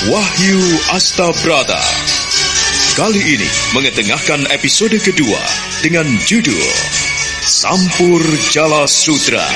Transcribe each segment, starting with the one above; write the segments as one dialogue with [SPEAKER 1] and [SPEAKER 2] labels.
[SPEAKER 1] Wahyu Astabrata. Kali ini mengetengahkan episode kedua dengan judul Sampur Jala Sutra.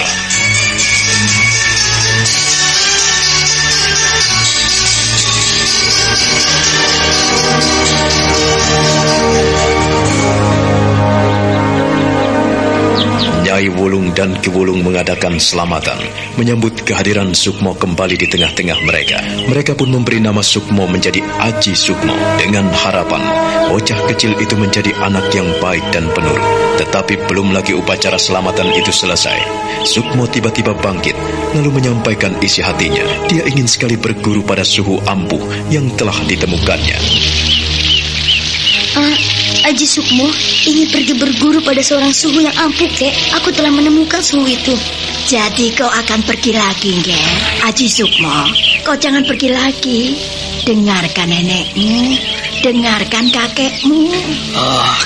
[SPEAKER 1] Nyai Wulung dan Ki Wulung mengadakan selamatan, menyambut kehadiran Sukmo kembali di tengah-tengah mereka. Mereka pun memberi nama Sukmo menjadi Aji Sukmo dengan harapan bocah kecil itu menjadi anak yang baik dan penurut. Tetapi belum lagi upacara selamatan itu selesai, Sukmo tiba-tiba bangkit lalu menyampaikan isi hatinya. Dia ingin sekali berguru pada suhu ampuh yang telah ditemukannya.
[SPEAKER 2] Aji Sukmo ingin pergi berguru pada seorang suhu yang ampuh, Kek. Aku telah menemukan suhu itu.
[SPEAKER 3] Jadi kau akan pergi lagi, Nger? Aji Sukmo, kau jangan pergi lagi. Dengarkan nenekmu, dengarkan kakekmu.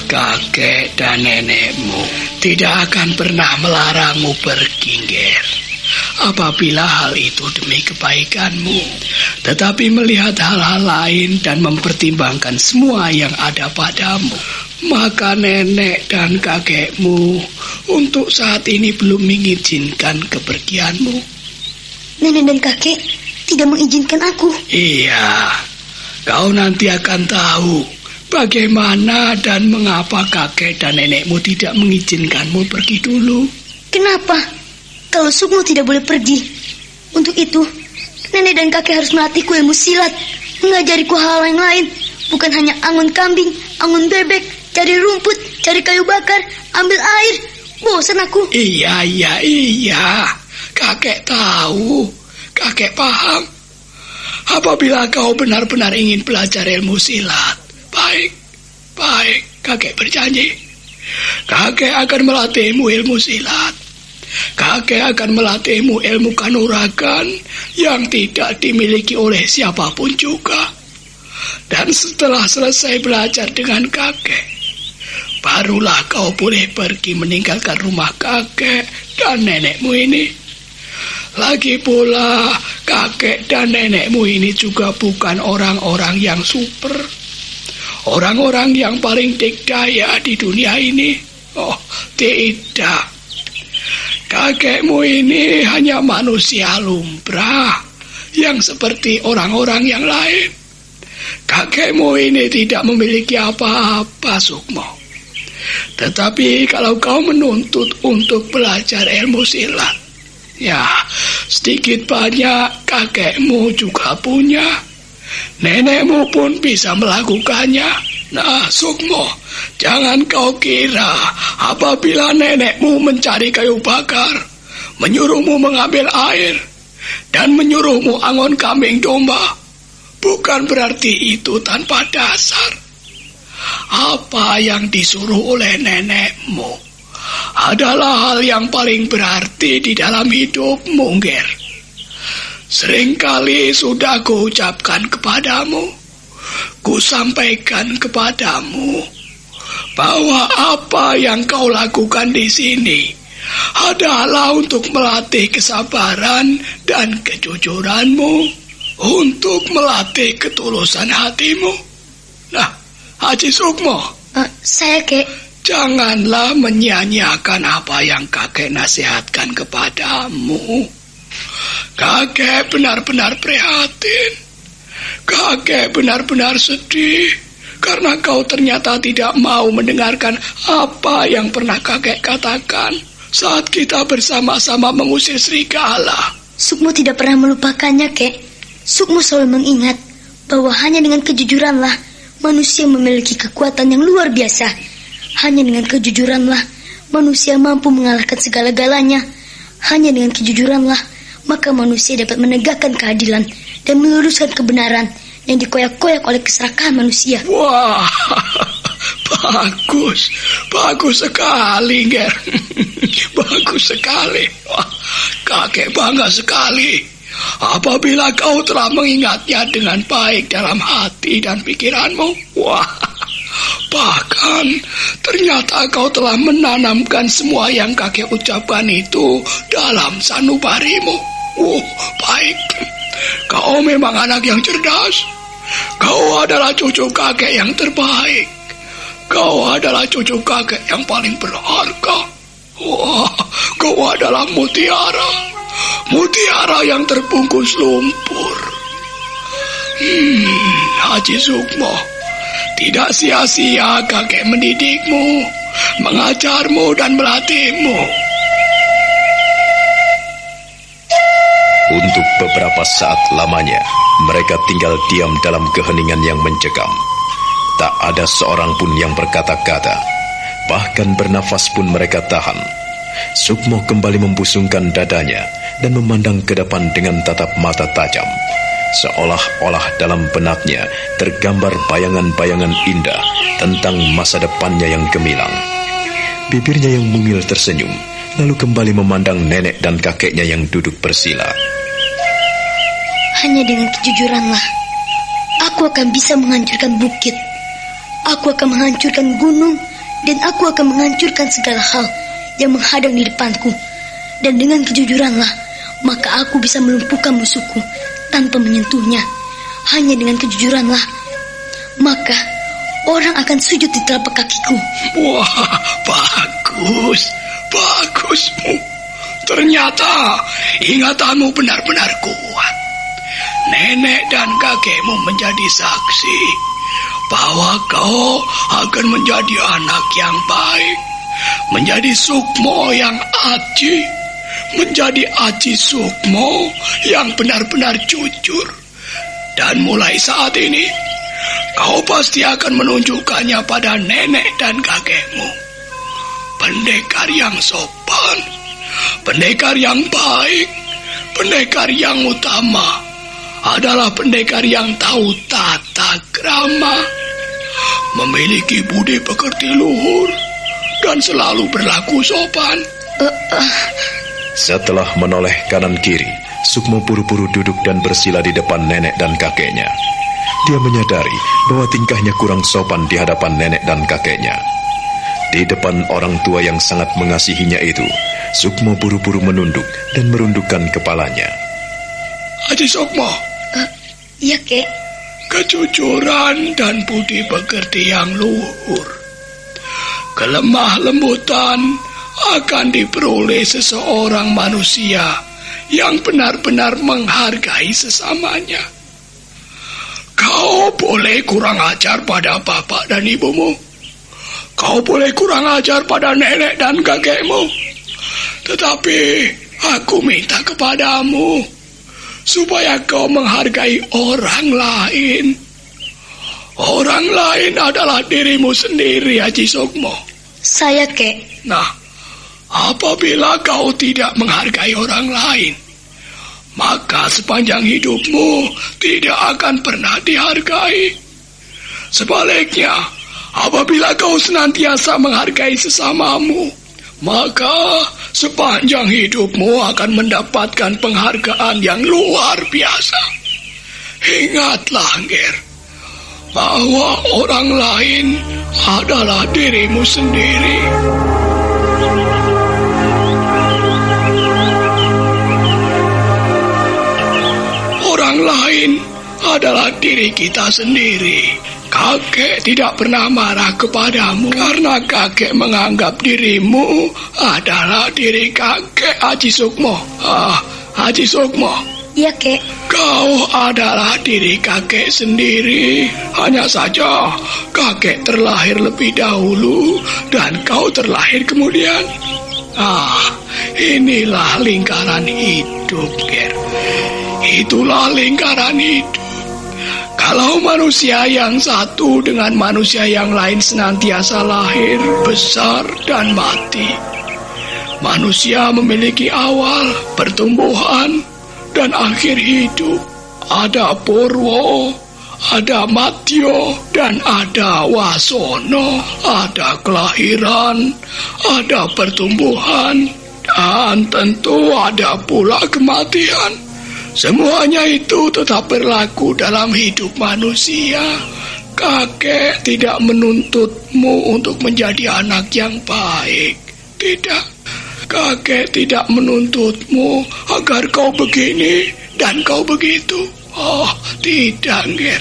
[SPEAKER 4] Kakek dan nenekmu tidak akan pernah melarangmu pergi, Nger. Apabila hal itu demi kebaikanmu, tetapi melihat hal-hal lain dan mempertimbangkan semua yang ada padamu, maka nenek dan kakekmu untuk saat ini belum mengizinkan kepergianmu.
[SPEAKER 2] Nenek dan kakek tidak mengizinkan aku.
[SPEAKER 4] Iya, kau nanti akan tahu bagaimana dan mengapa kakek dan nenekmu tidak mengizinkanmu pergi dulu.
[SPEAKER 2] Kenapa? Kalau Sukmo tidak boleh pergi. Untuk itu, nenek dan kakek harus melatihku ilmu silat, mengajariku hal yang lain. Bukan hanya angon kambing, angon bebek, cari rumput, cari kayu bakar, ambil air. Bosan aku.
[SPEAKER 4] Iya. Kakek tahu, kakek paham. Apabila kau benar-benar ingin belajar ilmu silat, baik, kakek berjanji. Kakek akan melatihmu ilmu silat. Kakek akan melatihmu ilmu kanuragan yang tidak dimiliki oleh siapapun juga. Dan setelah selesai belajar dengan kakek, barulah kau boleh pergi meninggalkan rumah kakek dan nenekmu ini. Lagi pula, kakek dan nenekmu ini juga bukan orang-orang yang super, orang-orang yang paling dikdaya di dunia ini. Oh, tidak. Kakekmu ini hanya manusia lumrah yang seperti orang-orang yang lain. Kakekmu ini tidak memiliki apa-apa, Sukmo. Tetapi kalau kau menuntut untuk belajar ilmu silat, ya sedikit banyak kakekmu juga punya. Nenekmu pun bisa melakukannya. Nah, Sukmo, jangan kau kira apabila nenekmu mencari kayu bakar, menyuruhmu mengambil air, dan menyuruhmu angon kambing domba, bukan berarti itu tanpa dasar. Apa yang disuruh oleh nenekmu adalah hal yang paling berarti di dalam hidupmu, Nger. Seringkali sudah kuucapkan kepadamu, ku sampaikan kepadamu bahwa apa yang kau lakukan di sini adalah untuk melatih kesabaran dan kejujuranmu, untuk melatih ketulusan hatimu. Nah, Haji Sukmo,
[SPEAKER 2] saya, Kek.
[SPEAKER 4] Janganlah menyia-nyiakan apa yang kakek nasihatkan kepadamu. Kakek benar-benar prihatin. Kakek benar-benar sedih karena kau ternyata tidak mau mendengarkan apa yang pernah kakek katakan saat kita bersama-sama mengusir serigala.
[SPEAKER 2] Sukmo tidak pernah melupakannya, Kek. Sukmo selalu mengingat bahwa hanya dengan kejujuranlah manusia memiliki kekuatan yang luar biasa. Hanya dengan kejujuranlah manusia mampu mengalahkan segala-galanya. Hanya dengan kejujuranlah maka manusia dapat menegakkan keadilan dan meluruskan kebenaran yang dikoyak-koyak oleh keserakahan manusia.
[SPEAKER 4] Wah, bagus sekali, Nger. Bagus sekali. Wah, kakek bangga sekali apabila kau telah mengingatnya dengan baik dalam hati dan pikiranmu. Wah, bahkan ternyata kau telah menanamkan semua yang kakek ucapkan itu dalam sanubarimu. Baik. Kau memang anak yang cerdas. Kau adalah cucu kakek yang terbaik. Kau adalah cucu kakek yang paling berharga. Wah, kau adalah mutiara. Mutiara yang terbungkus lumpur. Haji Sukmo, tidak sia-sia kakek mendidikmu, mengajarmu dan melatihmu.
[SPEAKER 1] Untuk beberapa saat lamanya, mereka tinggal diam dalam keheningan yang mencekam. Tak ada seorang pun yang berkata-kata, bahkan bernafas pun mereka tahan. Sukmo kembali membusungkan dadanya dan memandang ke depan dengan tatap mata tajam. Seolah-olah dalam benaknya tergambar bayangan-bayangan indah tentang masa depannya yang gemilang. Bibirnya yang mungil tersenyum, lalu kembali memandang nenek dan kakeknya yang duduk bersila.
[SPEAKER 2] Hanya dengan kejujuranlah aku akan bisa menghancurkan bukit. Aku akan menghancurkan gunung, dan aku akan menghancurkan segala hal yang menghadang di depanku. Dan dengan kejujuranlah maka aku bisa melumpuhkan musuhku tanpa menyentuhnya. Hanya dengan kejujuranlah maka orang akan sujud di telapak kakiku.
[SPEAKER 4] Wah, bagusmu. Ternyata ingatanmu benar-benar kuat. Nenek dan kakekmu menjadi saksi bahwa kau akan menjadi anak yang baik, menjadi Sukmo yang aji, menjadi Aji Sukmo yang benar-benar jujur. Dan mulai saat ini kau pasti akan menunjukkannya pada nenek dan kakekmu. Pendekar yang sopan, pendekar yang baik, pendekar yang utama adalah pendekar yang tahu tata krama, memiliki budi pekerti luhur, dan selalu berlaku sopan.
[SPEAKER 1] Setelah menoleh kanan kiri, Sukmo buru-buru duduk dan bersila di depan nenek dan kakeknya. Dia menyadari bahwa tingkahnya kurang sopan di hadapan nenek dan kakeknya. Di depan orang tua yang sangat mengasihinya itu, Sukmo buru-buru menunduk dan merundukkan kepalanya.
[SPEAKER 4] Haji Sukmo.
[SPEAKER 2] Iya, Kek.
[SPEAKER 4] Kejujuran dan budi pekerti yang luhur, kelemah lembutan akan diperoleh seseorang manusia yang benar-benar menghargai sesamanya. Kau boleh kurang ajar pada bapak dan ibumu. Kau boleh kurang ajar pada nenek dan kakekmu. Tetapi aku minta kepadamu supaya kau menghargai orang lain. Orang lain adalah dirimu sendiri, Haji Sukmo.
[SPEAKER 2] Saya, Kek.
[SPEAKER 4] Nah, apabila kau tidak menghargai orang lain, maka sepanjang hidupmu tidak akan pernah dihargai. Sebaliknya, apabila kau senantiasa menghargai sesamamu, maka sepanjang hidupmu akan mendapatkan penghargaan yang luar biasa. Ingatlah, Ger, bahwa orang lain adalah dirimu sendiri. Orang lain adalah diri kita sendiri. Kakek tidak pernah marah kepadamu karena kakek menganggap dirimu adalah diri kakek, Haji Sukmo. Haji Sukmo.
[SPEAKER 2] Iya, Kek.
[SPEAKER 4] Kau adalah diri kakek sendiri. Hanya saja kakek terlahir lebih dahulu dan kau terlahir kemudian. Inilah lingkaran hidup, Ger. Itulah lingkaran hidup. Kalau manusia yang satu dengan manusia yang lain senantiasa lahir, besar, dan mati, manusia memiliki awal, pertumbuhan, dan akhir hidup. Ada Purwo, ada Matyo, dan ada Wasono. Ada kelahiran, ada pertumbuhan, dan tentu ada pula kematian. Semuanya itu tetap berlaku dalam hidup manusia. Kakek tidak menuntutmu untuk menjadi anak yang baik. Tidak. Kakek tidak menuntutmu agar kau begini dan kau begitu. Oh, tidak, Ger.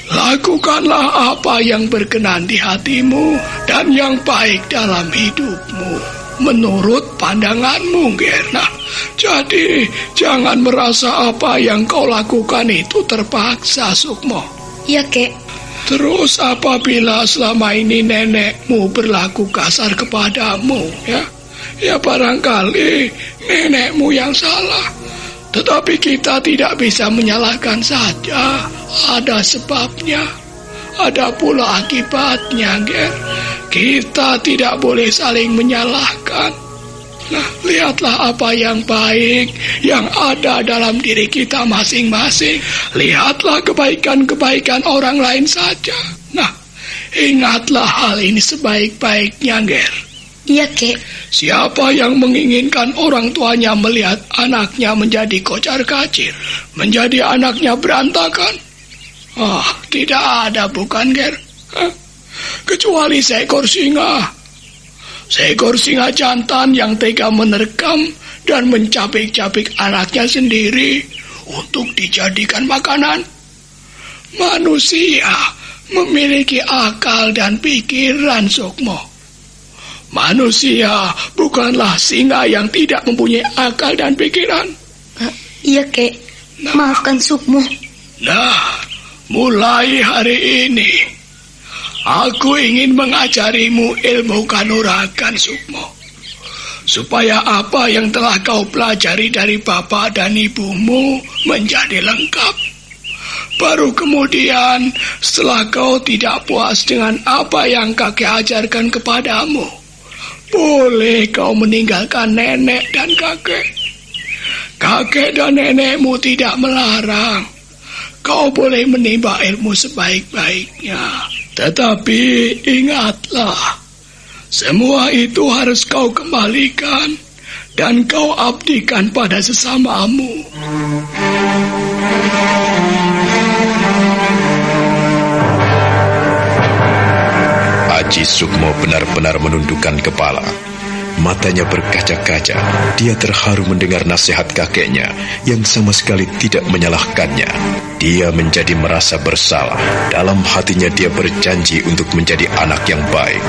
[SPEAKER 4] Lakukanlah apa yang berkenan di hatimu dan yang baik dalam hidupmu, menurut pandanganmu, Ger. Nah, jadi jangan merasa apa yang kau lakukan itu terpaksa, Sukmo.
[SPEAKER 2] Iya, Kek.
[SPEAKER 4] Terus apabila selama ini nenekmu berlaku kasar kepadamu, ya barangkali nenekmu yang salah. Tetapi kita tidak bisa menyalahkan saja. Ada sebabnya, ada pula akibatnya, Ger. Kita tidak boleh saling menyalahkan. Nah, lihatlah apa yang baik yang ada dalam diri kita masing-masing. Lihatlah kebaikan-kebaikan orang lain saja. Nah, ingatlah hal ini sebaik-baiknya, Ger.
[SPEAKER 2] Iya, Kek.
[SPEAKER 4] Siapa yang menginginkan orang tuanya melihat anaknya menjadi kocar-kacir, menjadi anaknya berantakan? Tidak ada, bukan, Ger? Kecuali seekor singa. Seekor singa jantan yang tega menerkam dan mencabik-cabik anaknya sendiri untuk dijadikan makanan. Manusia memiliki akal dan pikiran, Sukmo. Manusia bukanlah singa yang tidak mempunyai akal dan pikiran.
[SPEAKER 2] Iya, Kek. Maafkan Sukmo.
[SPEAKER 4] Nah, mulai hari ini aku ingin mengajarimu ilmu kanuragan, Sukmo, supaya apa yang telah kau pelajari dari bapak dan ibumu menjadi lengkap. Baru kemudian, setelah kau tidak puas dengan apa yang kakek ajarkan kepadamu, boleh kau meninggalkan nenek dan kakek. Kakek dan nenekmu tidak melarang. Kau boleh menimba ilmu sebaik-baiknya. Tetapi ingatlah, semua itu harus kau kembalikan dan kau abdikan pada sesamamu.
[SPEAKER 1] Aji Sukmo benar-benar menundukkan kepala. Matanya berkaca-kaca. Dia terharu mendengar nasihat kakeknya yang sama sekali tidak menyalahkannya. Dia menjadi merasa bersalah. Dalam hatinya dia berjanji untuk menjadi anak yang baik.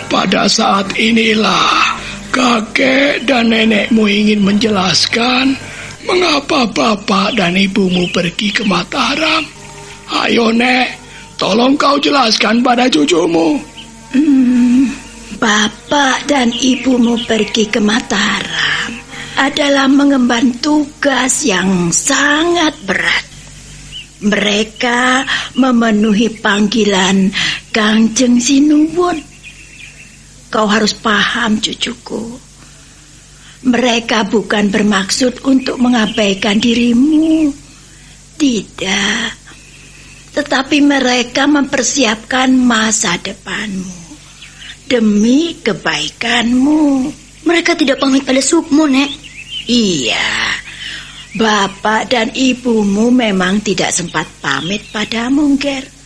[SPEAKER 4] Pada saat inilah kakek dan nenekmu ingin menjelaskan mengapa bapak dan ibumu pergi ke Mataram. Ayo, Nek, tolong kau jelaskan pada cucumu.
[SPEAKER 3] Bapak dan ibumu pergi ke Mataram adalah mengemban tugas yang sangat berat. Mereka memenuhi panggilan Kangjeng Sinuwun. Kau harus paham, cucuku. Mereka bukan bermaksud untuk mengabaikan dirimu. Tidak. Tetapi mereka mempersiapkan masa depanmu demi kebaikanmu.
[SPEAKER 2] Mereka tidak pamit pada Sukmo, Nek.
[SPEAKER 3] Iya. Bapak dan ibumu memang tidak sempat pamit padamu, Ger.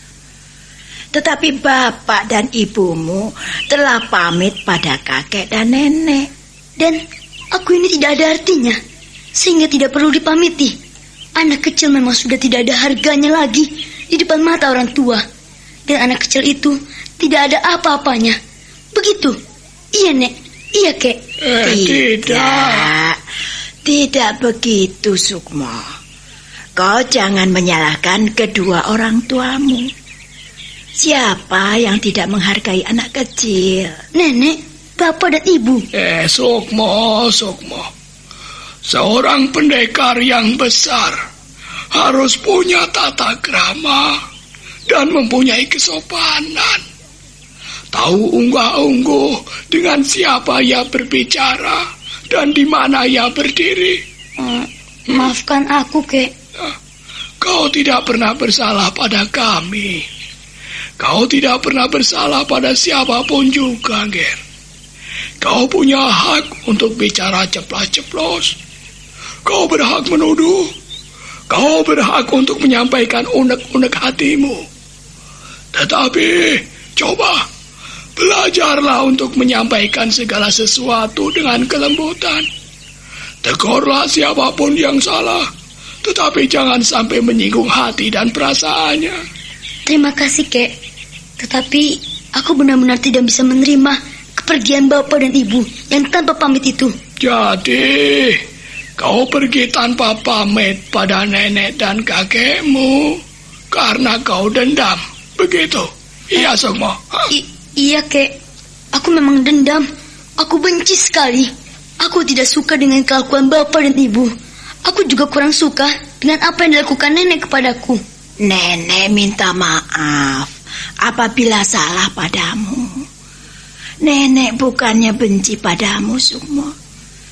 [SPEAKER 3] Tetapi bapak dan ibumu telah pamit pada kakek dan nenek.
[SPEAKER 2] Dan aku ini tidak ada artinya, sehingga tidak perlu dipamiti. Anak kecil memang sudah tidak ada harganya lagi di depan mata orang tua. Dan anak kecil itu tidak ada apa-apanya. Begitu. Iya, Nek. Iya, Kek.
[SPEAKER 3] Tidak begitu, Sukmo. Kau jangan menyalahkan kedua orang tuamu. Siapa yang tidak menghargai anak kecil?
[SPEAKER 2] Nenek, bapak dan ibu.
[SPEAKER 4] Sukmo. Seorang pendekar yang besar harus punya tata krama dan mempunyai kesopanan. Tahu unggah-ungguh dengan siapa ia berbicara dan di mana ia berdiri.
[SPEAKER 2] Maafkan aku, Kek.
[SPEAKER 4] Kau tidak pernah bersalah pada kami. Kau tidak pernah bersalah pada siapapun juga, Ger. Kau punya hak untuk bicara ceplas-ceplos. Kau berhak menuduh. Kau berhak untuk menyampaikan unek-unek hatimu. Tetapi, coba, belajarlah untuk menyampaikan segala sesuatu dengan kelembutan. Tegurlah siapapun yang salah, tetapi jangan sampai menyinggung hati dan perasaannya.
[SPEAKER 2] Terima kasih, Kek. Tetapi, aku benar-benar tidak bisa menerima kepergian bapak dan ibu yang tanpa pamit itu.
[SPEAKER 4] Jadi, kau pergi tanpa pamit pada nenek dan kakekmu karena kau dendam, begitu? Iya, Sukmo.
[SPEAKER 2] Iya, Kek. Aku memang dendam. Aku benci sekali. Aku tidak suka dengan kelakuan bapak dan ibu. Aku juga kurang suka dengan apa yang dilakukan nenek kepadaku.
[SPEAKER 3] Nenek minta maaf apabila salah padamu. Nenek bukannya benci padamu, Sukmo,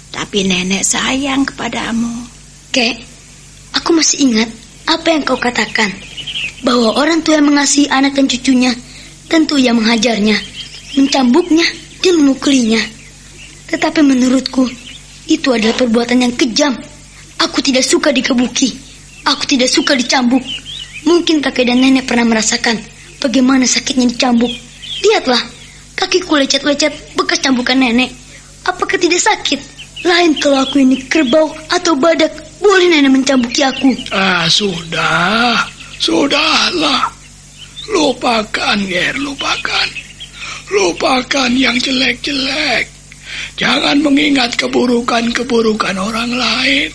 [SPEAKER 3] tapi nenek sayang kepadamu.
[SPEAKER 2] Kek, aku masih ingat apa yang kau katakan, bahwa orang tua yang mengasihi anak dan cucunya tentu ia menghajarnya, mencambuknya, dan memukulinya. Tetapi menurutku, itu adalah perbuatan yang kejam. Aku tidak suka dikebuki. Aku tidak suka dicambuk. Mungkin kakek dan nenek pernah merasakan bagaimana sakitnya dicambuk. Lihatlah, kakiku lecet-lecet bekas cambukan nenek. Apakah tidak sakit? Lain kalau aku ini kerbau atau badak, boleh nenek mencambuki aku.
[SPEAKER 4] Sudahlah. Lupakan, Ger, lupakan. Lupakan yang jelek-jelek. Jangan mengingat keburukan-keburukan orang lain.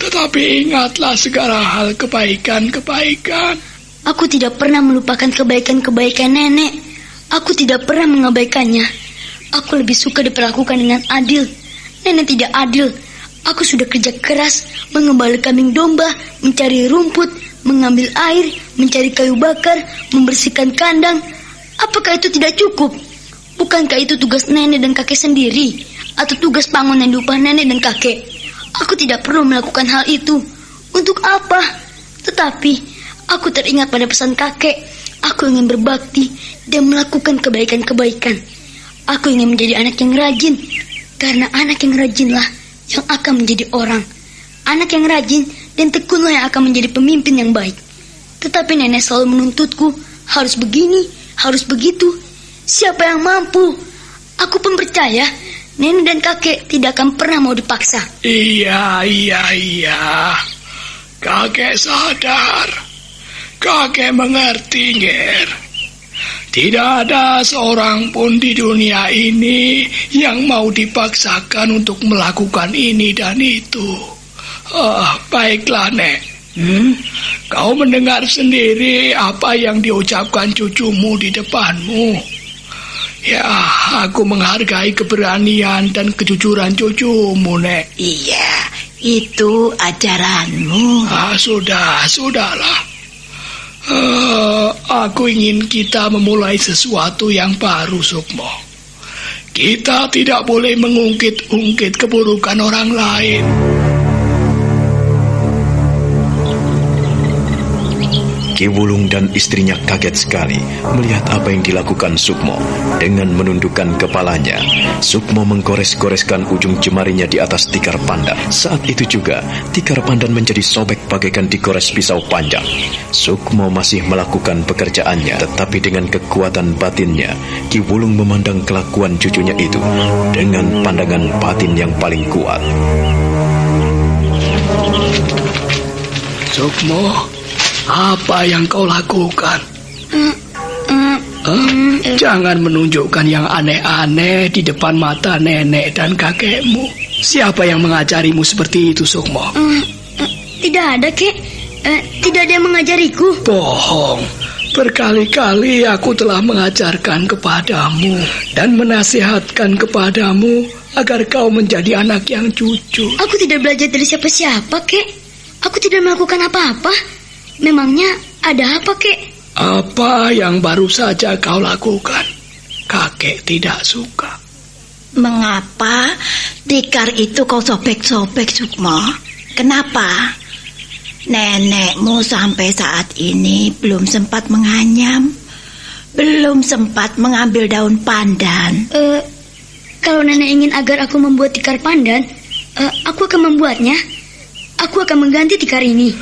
[SPEAKER 4] Tetapi ingatlah segala hal kebaikan-kebaikan.
[SPEAKER 2] Aku tidak pernah melupakan kebaikan-kebaikan nenek. Aku tidak pernah mengabaikannya. Aku lebih suka diperlakukan dengan adil. Nenek tidak adil. Aku sudah kerja keras, mengembala kambing domba, mencari rumput, mengambil air, mencari kayu bakar, membersihkan kandang. Apakah itu tidak cukup? Bukankah itu tugas nenek dan kakek sendiri? Atau tugas pangon yang diupah nenek dan kakek? Aku tidak perlu melakukan hal itu. Untuk apa? Tetapi aku teringat pada pesan kakek. Aku ingin berbakti dan melakukan kebaikan-kebaikan. Aku ingin menjadi anak yang rajin. Karena anak yang rajinlah yang akan menjadi orang. Anak yang rajin dan tekunlah yang akan menjadi pemimpin yang baik. Tetapi nenek selalu menuntutku, harus begini, harus begitu. Siapa yang mampu? Aku pun percaya nenek dan kakek tidak akan pernah mau dipaksa.
[SPEAKER 4] Iya. Kakek sadar. Kakek mengerti, Ger. Tidak ada seorang pun di dunia ini yang mau dipaksakan untuk melakukan ini dan itu. Baiklah, Nek. Kau mendengar sendiri apa yang diucapkan cucumu di depanmu. Ya, aku menghargai keberanian dan kejujuran cucumu, Nek.
[SPEAKER 3] Iya, itu ajaranmu.
[SPEAKER 4] Sudahlah. Aku ingin kita memulai sesuatu yang baru, Sukmo. Kita tidak boleh mengungkit-ungkit keburukan orang lain.
[SPEAKER 1] Ki Wulung dan istrinya kaget sekali melihat apa yang dilakukan Sukmo. Dengan menundukkan kepalanya, Sukmo menggores-goreskan ujung jemarinya di atas tikar pandan. Saat itu juga, tikar pandan menjadi sobek bagaikan digores pisau panjang. Sukmo masih melakukan pekerjaannya, tetapi dengan kekuatan batinnya, Ki Wulung memandang kelakuan cucunya itu dengan pandangan batin yang paling kuat.
[SPEAKER 4] Sukmo, apa yang kau lakukan? Jangan menunjukkan yang aneh-aneh di depan mata nenek dan kakekmu. Siapa yang mengajarimu seperti itu, Sukmo?
[SPEAKER 2] Tidak ada, Kek. Tidak ada yang mengajariku.
[SPEAKER 4] Bohong. Berkali-kali aku telah mengajarkan kepadamu dan menasihatkan kepadamu agar kau menjadi anak yang jujur.
[SPEAKER 2] Aku tidak belajar dari siapa-siapa, Kek. Aku tidak melakukan apa-apa. Memangnya ada apa, Kek?
[SPEAKER 4] Apa yang baru saja kau lakukan? Kakek tidak suka.
[SPEAKER 3] Mengapa tikar itu kau sobek-sobek, Sukmo? Kenapa? Nenekmu sampai saat ini belum sempat menganyam, belum sempat mengambil daun pandan.
[SPEAKER 2] Kalau nenek ingin agar aku membuat tikar pandan, aku akan membuatnya. Aku aku akan mengganti tikar ini.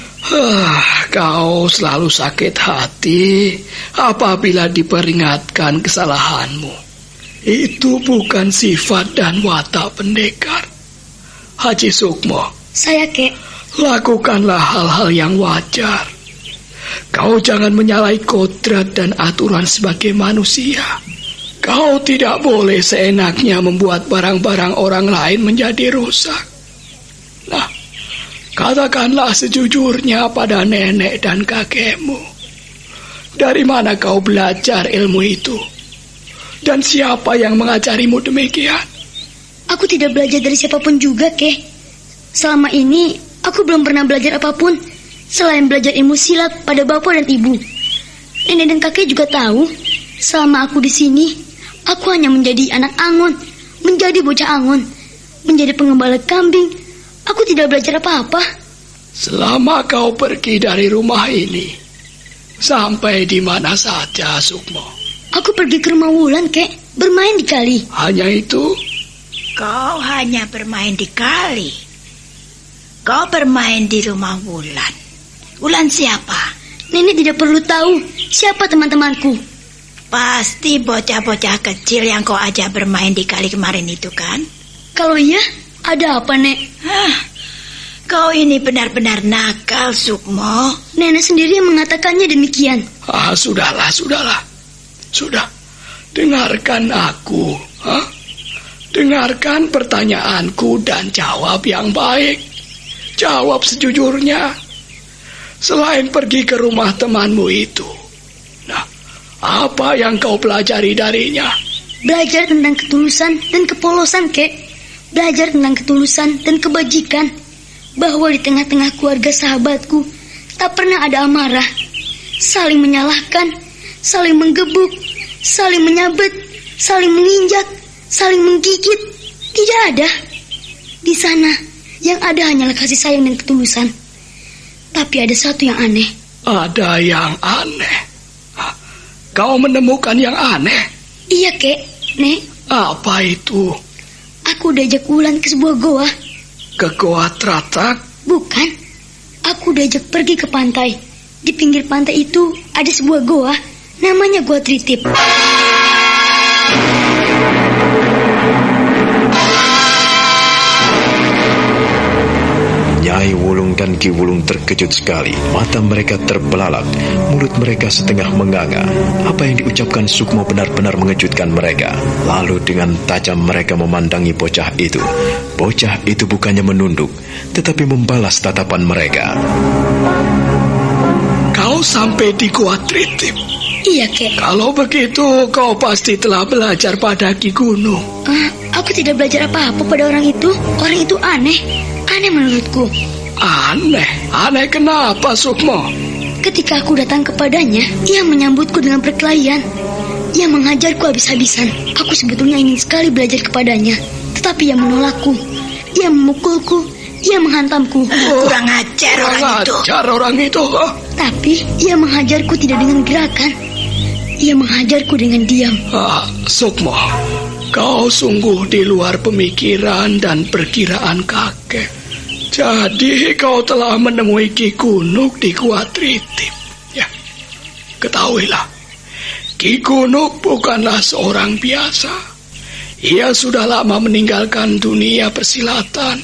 [SPEAKER 4] Kau selalu sakit hati apabila diperingatkan kesalahanmu. Itu bukan sifat dan watak pendekar. Haji Sukmo,
[SPEAKER 2] Saya, Kek.
[SPEAKER 4] lakukanlah hal-hal yang wajar. Kau jangan menyalahi kodrat dan aturan sebagai manusia. Kau tidak boleh seenaknya membuat barang-barang orang lain menjadi rusak. Nah, katakanlah sejujurnya pada nenek dan kakekmu. Dari mana kau belajar ilmu itu? Dan siapa yang mengajarimu demikian?
[SPEAKER 2] Aku tidak belajar dari siapapun juga, Kek. Selama ini, aku belum pernah belajar apapun selain belajar ilmu silat pada bapak dan ibu. Nenek dan kakek juga tahu, selama aku di sini, aku hanya menjadi anak Angon, menjadi bocah Angon, menjadi pengembala kambing. Aku tidak belajar apa-apa.
[SPEAKER 4] Selama kau pergi dari rumah ini, sampai di mana saja, Sukmo?
[SPEAKER 2] Aku pergi ke rumah Wulan, Kek, bermain di kali.
[SPEAKER 4] Hanya itu?
[SPEAKER 3] Kau hanya bermain di kali. Kau bermain di rumah Wulan. Wulan siapa?
[SPEAKER 2] Nenek tidak perlu tahu siapa teman-temanku.
[SPEAKER 3] Pasti bocah-bocah kecil yang kau ajak bermain di kali kemarin itu kan?
[SPEAKER 2] Kalau iya, ada apa, Nek?
[SPEAKER 3] Kau ini benar-benar nakal, Sukmo.
[SPEAKER 2] Nenek sendiri yang mengatakannya demikian.
[SPEAKER 4] Sudahlah. Sudah, dengarkan aku. Dengarkan pertanyaanku dan jawab yang baik. Jawab sejujurnya. Selain pergi ke rumah temanmu itu, nah, apa yang kau pelajari darinya?
[SPEAKER 2] Belajar tentang ketulusan dan kepolosan, Kek. Belajar tentang ketulusan dan kebajikan. Bahwa di tengah-tengah keluarga sahabatku tak pernah ada amarah. Saling menyalahkan, saling menggebuk, saling menyabet, saling menginjak, saling menggigit. Tidak ada. Di sana yang ada hanyalah kasih sayang dan ketulusan. Tapi ada satu yang aneh.
[SPEAKER 4] Ada yang aneh? Kau menemukan yang aneh?
[SPEAKER 2] Iya, Kek, Nek.
[SPEAKER 4] Apa itu?
[SPEAKER 2] Aku diajak Wulan ke sebuah goa.
[SPEAKER 4] Ke Goa Tratak?
[SPEAKER 2] Bukan. Aku diajak pergi ke pantai. Di pinggir pantai itu ada sebuah goa. Namanya Goa Tritip.
[SPEAKER 1] Nyai Wulung dan Ki Wulung terkejut sekali. Mata mereka terbelalak, mulut mereka setengah menganga. Apa yang diucapkan Sukmo benar-benar mengejutkan mereka. Lalu dengan tajam mereka memandangi bocah itu. Bocah itu bukannya menunduk, tetapi membalas tatapan mereka.
[SPEAKER 4] Kau sampai di Goa Tritip?
[SPEAKER 2] Iya, Kek.
[SPEAKER 4] Kalau begitu, kau pasti telah belajar pada Ki Gunung.
[SPEAKER 2] Aku tidak belajar apa-apa pada orang itu. Orang itu aneh. Aneh menurutku.
[SPEAKER 4] Aneh? Aneh kenapa, Sukmo?
[SPEAKER 2] Ketika aku datang kepadanya, ia menyambutku dengan perkelahian. Ia mengajarku habis-habisan. Aku sebetulnya ingin sekali belajar kepadanya, tetapi ia menolakku. Ia memukulku, ia menghantamku.
[SPEAKER 3] Kurang ajar orang itu.
[SPEAKER 2] Tapi ia menghajarku tidak dengan gerakan. Ia menghajarku dengan diam.
[SPEAKER 4] Sukmo, kau sungguh di luar pemikiran dan perkiraan kakek. Jadi kau telah menemui Ki Gunuk di Goa Tritip. Ya, ketahuilah, Ki Gunuk bukanlah seorang biasa. Ia sudah lama meninggalkan dunia persilatan.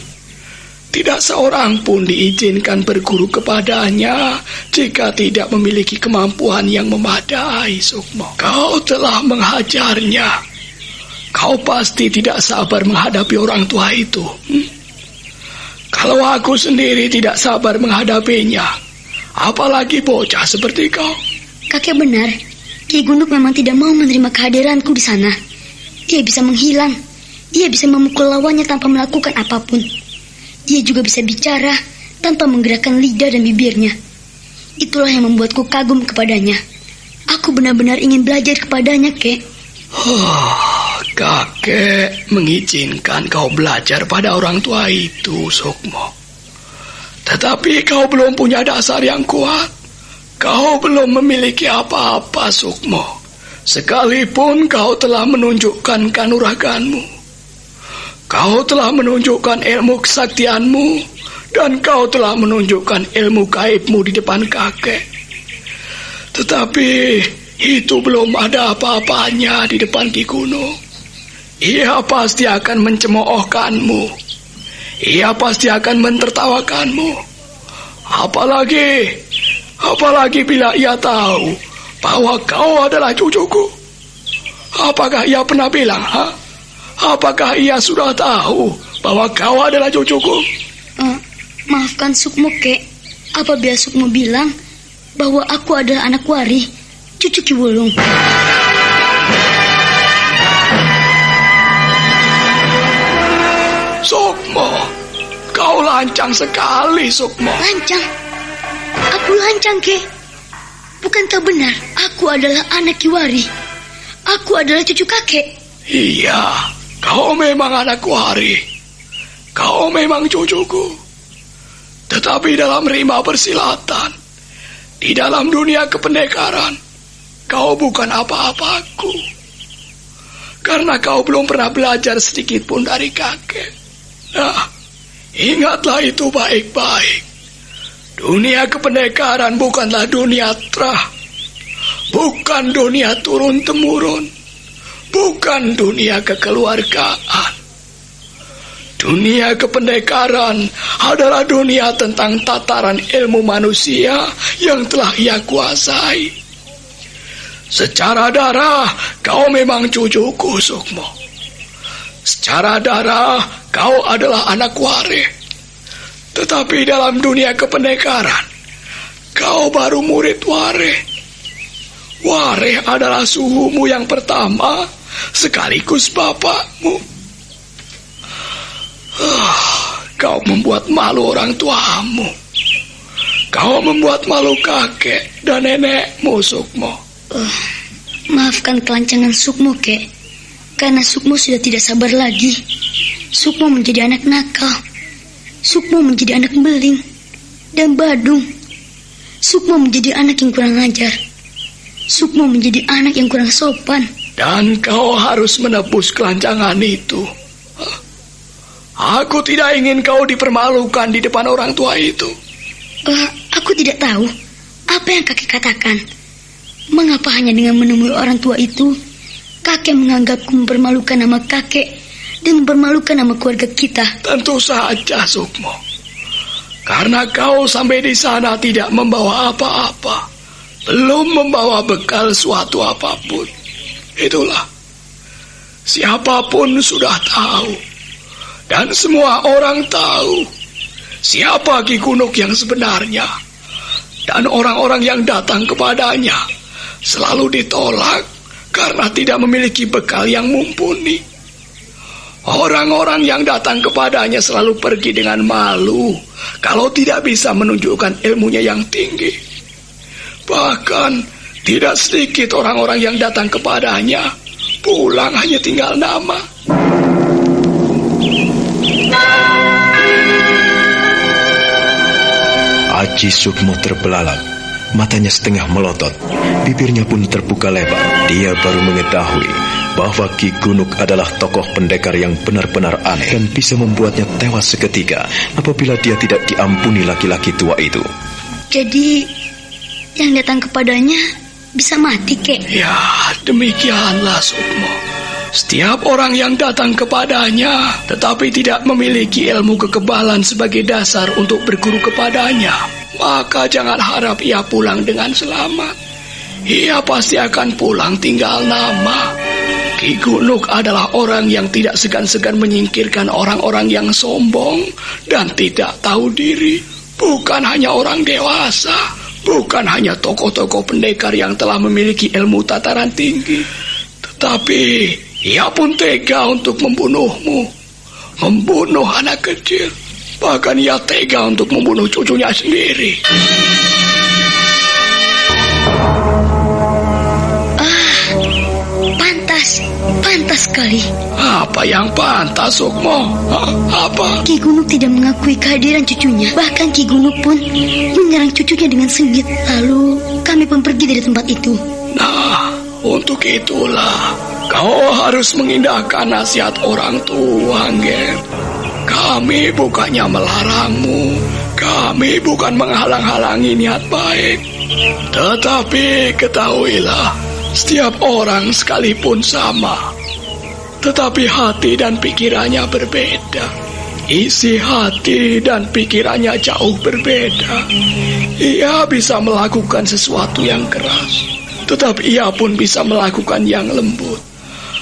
[SPEAKER 4] Tidak seorang pun diizinkan berguru kepadanya jika tidak memiliki kemampuan yang memadai, Sukmo. Kau telah menghajarnya. Kau pasti tidak sabar menghadapi orang tua itu. Kalau aku sendiri tidak sabar menghadapinya, apalagi bocah seperti kau.
[SPEAKER 2] Kakek benar. Ki Gunuk memang tidak mau menerima kehadiranku di sana. Ia bisa menghilang. Ia bisa memukul lawannya tanpa melakukan apapun. Ia juga bisa bicara tanpa menggerakkan lidah dan bibirnya. Itulah yang membuatku kagum kepadanya. Aku benar-benar ingin belajar kepadanya, Kek.
[SPEAKER 4] Kakek mengizinkan kau belajar pada orang tua itu, Sukmo. Tetapi kau belum punya dasar yang kuat. Kau belum memiliki apa-apa, Sukmo. Sekalipun kau telah menunjukkan kanuraganmu. Kau telah menunjukkan ilmu kesaktianmu dan kau telah menunjukkan ilmu gaibmu di depan kakek. Tetapi itu belum ada apa-apanya di depan Ki Gunuk. Ia pasti akan mencemoohkanmu. Ia pasti akan mentertawakanmu. Apalagi bila ia tahu bahwa kau adalah cucuku. Apakah ia pernah bilang, Apakah ia sudah tahu bahwa kau adalah cucuku?
[SPEAKER 2] Maafkan Sukmo, Kek. Apabila Sukmo bilang bahwa aku adalah anak Wari, cucu Ki Wulung.
[SPEAKER 4] Sukmo, kau lancang sekali, Sukmo.
[SPEAKER 2] Lancang? Aku lancang, Kek. Bukankah benar aku adalah anak Ki Wari? Aku adalah cucu kakek.
[SPEAKER 4] Iya, kau memang anak Wari. Kau memang cucuku. Tetapi dalam rimba persilatan, di dalam dunia kependekaran, kau bukan apa-apaku. Karena kau belum pernah belajar sedikit pun dari kakek. Nah, ingatlah itu baik-baik. Dunia kependekaran bukanlah dunia trah. Bukan dunia turun-temurun. Bukan dunia kekeluargaan. Dunia kependekaran adalah dunia tentang tataran ilmu manusia yang telah ia kuasai. Secara darah, kau memang cucuku, Sukmo. Secara darah, kau adalah anak Wari. Tetapi dalam dunia kependekaran, kau baru murid Wari. Wari adalah suhumu yang pertama, sekaligus bapakmu. Kau membuat malu orang tuamu. Kau membuat malu kakek dan nenekmu, Sukmo.
[SPEAKER 2] Maafkan kelancangan Sukmo, Kek. Karena Sukmo sudah tidak sabar lagi. Sukmo menjadi anak nakal. Sukmo menjadi anak beling dan badung. Sukmo menjadi anak yang kurang ajar. Sukmo menjadi anak yang kurang sopan.
[SPEAKER 4] Dan kau harus menebus kelancangan itu. Aku tidak ingin kau dipermalukan di depan orang tua itu.
[SPEAKER 2] Aku tidak tahu apa yang kakek katakan. Mengapa hanya dengan menemui orang tua itu, kakek menganggapku mempermalukan nama kakek dan mempermalukan nama keluarga kita?
[SPEAKER 4] Tentu saja, Sukmo. Karena kau sampai di sana tidak membawa apa-apa, belum membawa bekal suatu apapun. Itulah, siapapun sudah tahu, dan semua orang tahu siapa Ki Gunuk yang sebenarnya. Dan orang-orang yang datang kepadanya selalu ditolak karena tidak memiliki bekal yang mumpuni. Orang-orang yang datang kepadanya selalu pergi dengan malu kalau tidak bisa menunjukkan ilmunya yang tinggi. Bahkan tidak sedikit orang-orang yang datang kepadanya pulang hanya tinggal nama.
[SPEAKER 1] Aji Sukmo terbelalak, matanya setengah melotot, bibirnya pun terbuka lebar. Dia baru mengetahui bahwa Ki Gunuk adalah tokoh pendekar yang benar-benar aneh dan bisa membuatnya tewas seketika apabila dia tidak diampuni laki-laki tua itu.
[SPEAKER 2] Jadi, yang datang kepadanya bisa mati, Kek?
[SPEAKER 4] Ya, demikianlah, Sukmo. Setiap orang yang datang kepadanya tetapi tidak memiliki ilmu kekebalan sebagai dasar untuk berguru kepadanya, maka jangan harap ia pulang dengan selamat. Ia pasti akan pulang tinggal nama. Ki Gunuk adalah orang yang tidak segan-segan menyingkirkan orang-orang yang sombong dan tidak tahu diri. Bukan hanya orang dewasa, bukan hanya tokoh-tokoh pendekar yang telah memiliki ilmu tataran tinggi, tetapi ia pun tega untuk membunuhmu, membunuh anak kecil. Bahkan ia tega untuk membunuh cucunya sendiri.
[SPEAKER 2] Pantas sekali.
[SPEAKER 4] Apa yang pantas, Sukmo? Apa?
[SPEAKER 2] Ki Gunuk tidak mengakui kehadiran cucunya. Bahkan Ki Gunuk pun menyerang cucunya dengan sengit. Lalu kami pun pergi dari tempat itu.
[SPEAKER 4] Nah, untuk itulah kau harus mengindahkan nasihat orang tua, Ger. Kami bukannya melarangmu, kami bukan menghalang-halangi niat baik. Tetapi ketahuilah, setiap orang sekalipun sama, tetapi hati dan pikirannya berbeda. Isi hati dan pikirannya jauh berbeda. Ia bisa melakukan sesuatu yang keras, tetapi ia pun bisa melakukan yang lembut.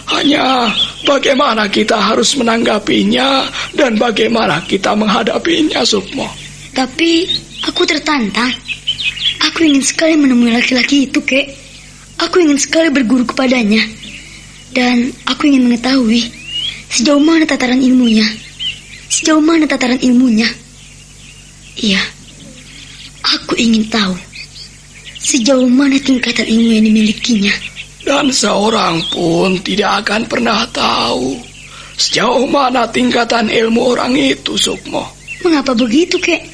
[SPEAKER 4] Hanya bagaimana kita harus menanggapinya dan bagaimana kita menghadapinya, Sukmo.
[SPEAKER 2] Tapi aku tertantang. Aku ingin sekali menemui laki-laki itu, Kek. Aku ingin sekali berguru kepadanya. Dan aku ingin mengetahui sejauh mana tataran ilmunya. Sejauh mana tataran ilmunya. Iya, aku ingin tahu sejauh mana tingkatan ilmu yang dimilikinya.
[SPEAKER 4] Dan seorang pun tidak akan pernah tahu sejauh mana tingkatan ilmu orang itu, Sukmo.
[SPEAKER 2] Mengapa begitu, Kek?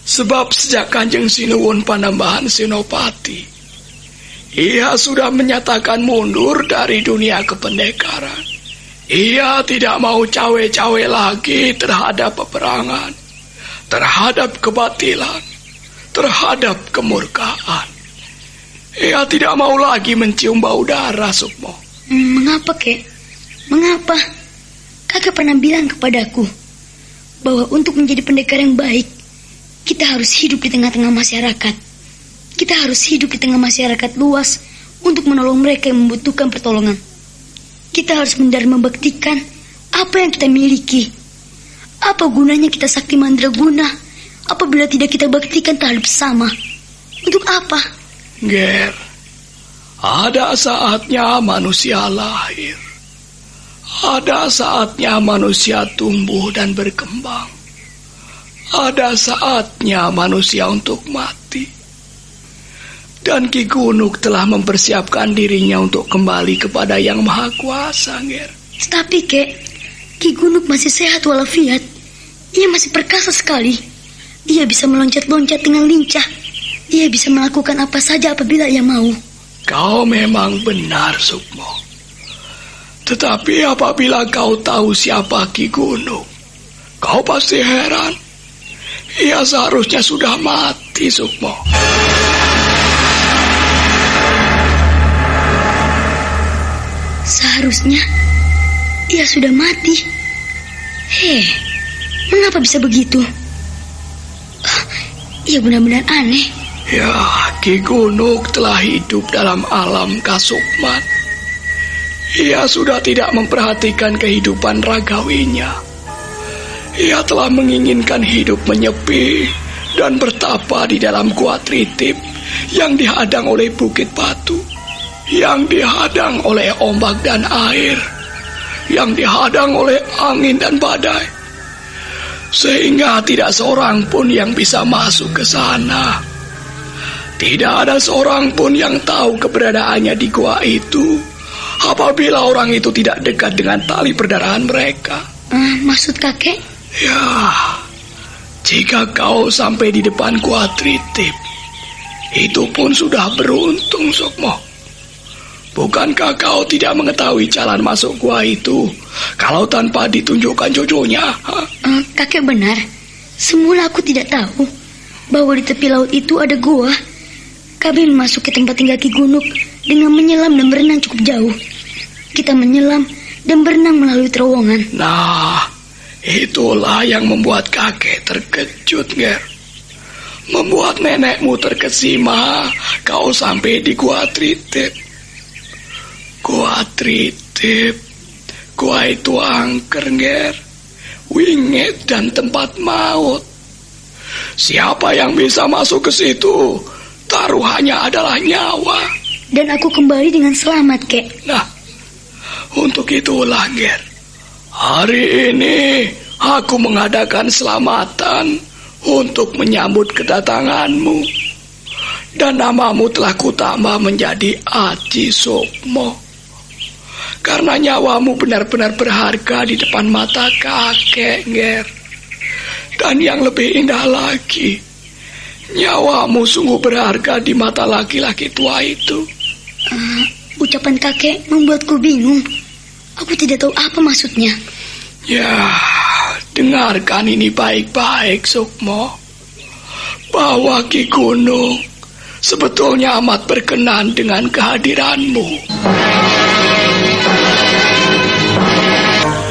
[SPEAKER 4] Sebab sejak Kanjeng Sinuwun Panembahan Senopati, ia sudah menyatakan mundur dari dunia kependekaran. Ia tidak mau cawe-cawe lagi terhadap peperangan, terhadap kebatilan, terhadap kemurkaan. Ia tidak mau lagi mencium bau darah, Sukmo.
[SPEAKER 2] Mengapa, Kek? Mengapa? Kakek pernah bilang kepadaku bahwa untuk menjadi pendekar yang baik, kita harus hidup di tengah-tengah masyarakat. Kita harus hidup di tengah masyarakat luas untuk menolong mereka yang membutuhkan pertolongan. Kita harus membuktikan apa yang kita miliki. Apa gunanya kita sakti mandraguna apabila tidak kita baktikan terhadap sesama? Untuk apa?
[SPEAKER 4] Ger, ada saatnya manusia lahir. Ada saatnya manusia tumbuh dan berkembang. Ada saatnya manusia untuk mati. Dan Ki Gunuk telah mempersiapkan dirinya untuk kembali kepada Yang Maha Kuasa, Ger.
[SPEAKER 2] Tetapi, Kek, Ki Gunuk masih sehat walafiat. Ia masih perkasa sekali. Ia bisa meloncat-loncat dengan lincah. Ia bisa melakukan apa saja apabila ia mau.
[SPEAKER 4] Kau memang benar, Sukmo. Tetapi apabila kau tahu siapa Ki Gunuk, kau pasti heran. Ia seharusnya sudah mati, Sukmo.
[SPEAKER 2] Seharusnya ia sudah mati. Mengapa bisa begitu? Ia benar-benar aneh.
[SPEAKER 4] Ya, Ki Gunuk telah hidup dalam alam kasukman. Ia sudah tidak memperhatikan kehidupan ragawinya. Ia telah menginginkan hidup menyepi dan bertapa di dalam gua Tritip yang dihadang oleh bukit batu, yang dihadang oleh ombak dan air, yang dihadang oleh angin dan badai. Sehingga tidak seorang pun yang bisa masuk ke sana. Tidak ada seorang pun yang tahu keberadaannya di gua itu apabila orang itu tidak dekat dengan tali perdarahan mereka.
[SPEAKER 2] Maksud kakek?
[SPEAKER 4] Ya, jika kau sampai di depan gua Tritip, itu pun sudah beruntung, Sukmo. Bukankah kau tidak mengetahui jalan masuk gua itu kalau tanpa ditunjukkan jojonya?
[SPEAKER 2] Kakek benar. Semula aku tidak tahu bahwa di tepi laut itu ada gua. Kami memasuki tempat tinggal Ki Gunuk dengan menyelam dan berenang cukup jauh. Kita menyelam dan berenang melalui terowongan.
[SPEAKER 4] Nah, itulah yang membuat kakek terkejut, Ger. Membuat nenekmu terkesima kau sampai di gua Tritip. Gua Tritip, gua itu angker, Ger, wingit dan tempat maut. Siapa yang bisa masuk ke situ, taruhannya adalah nyawa.
[SPEAKER 2] Dan aku kembali dengan selamat, Kek.
[SPEAKER 4] Nah, untuk itulah, Ger, hari ini aku mengadakan selamatan untuk menyambut kedatanganmu. Dan namamu telah kutambah menjadi Aji Sukmo. Karena nyawamu benar-benar berharga di depan mata kakek, Ger. Dan yang lebih indah lagi, nyawamu sungguh berharga di mata laki-laki tua itu.
[SPEAKER 2] Ucapan kakek membuatku bingung. Aku tidak tahu apa maksudnya.
[SPEAKER 4] Ya, dengarkan ini baik-baik, Sukmo. Bahwa Ki Gunung sebetulnya amat berkenan dengan kehadiranmu.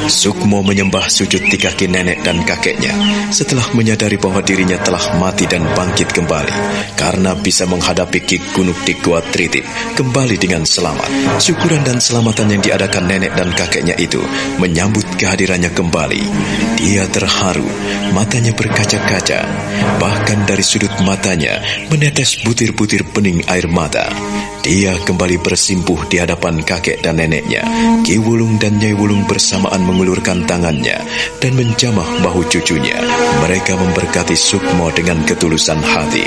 [SPEAKER 1] Sukmo menyembah sujud di kaki nenek dan kakeknya setelah menyadari bahwa dirinya telah mati dan bangkit kembali karena bisa menghadapi Ki Gunuk di Gua Tritip kembali dengan selamat. Syukuran dan selamatan yang diadakan nenek dan kakeknya itu menyambut kehadirannya kembali. Dia terharu, matanya berkaca-kaca, bahkan dari sudut matanya menetes butir-butir bening air mata. Dia kembali bersimpuh di hadapan kakek dan neneknya. Ki Wulung dan Nyai Wulung bersamaan mengulurkan tangannya dan menjamah bahu cucunya. Mereka memberkati Sukmo dengan ketulusan hati.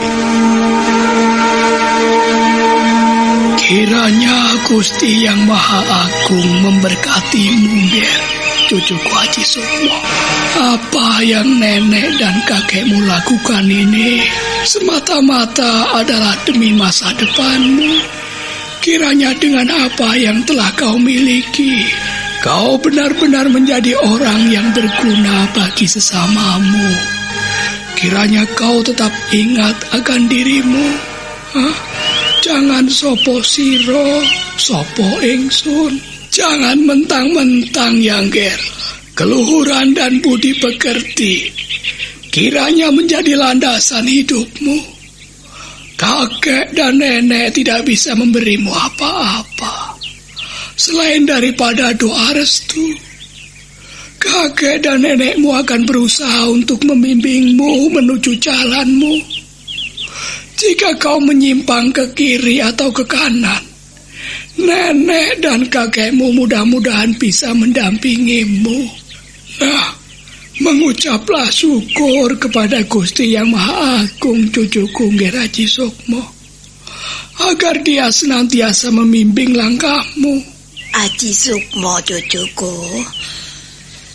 [SPEAKER 4] Kiranya Gusti Yang Maha Agung memberkatimu, Ger, cucuku Haji Sukmo. Apa yang nenek dan kakekmu lakukan ini semata-mata adalah demi masa depanmu. Kiranya dengan apa yang telah kau miliki, kau benar-benar menjadi orang yang berguna bagi sesamamu. Kiranya kau tetap ingat akan dirimu. Jangan sopo siro, sopo ingsun. Jangan mentang-mentang, Yang Ger. Keluhuran dan budi pekerti kiranya menjadi landasan hidupmu. Kakek dan nenek tidak bisa memberimu apa-apa selain daripada doa restu. Kakek dan nenekmu akan berusaha untuk membimbingmu menuju jalanmu. Jika kau menyimpang ke kiri atau ke kanan, nenek dan kakekmu mudah-mudahan bisa mendampingimu. Nah, mengucaplah syukur kepada Gusti Yang Maha Agung, cucuku Nger Haji Sukmo, agar dia senantiasa membimbing langkahmu.
[SPEAKER 3] Haji Sukmo, cucuku,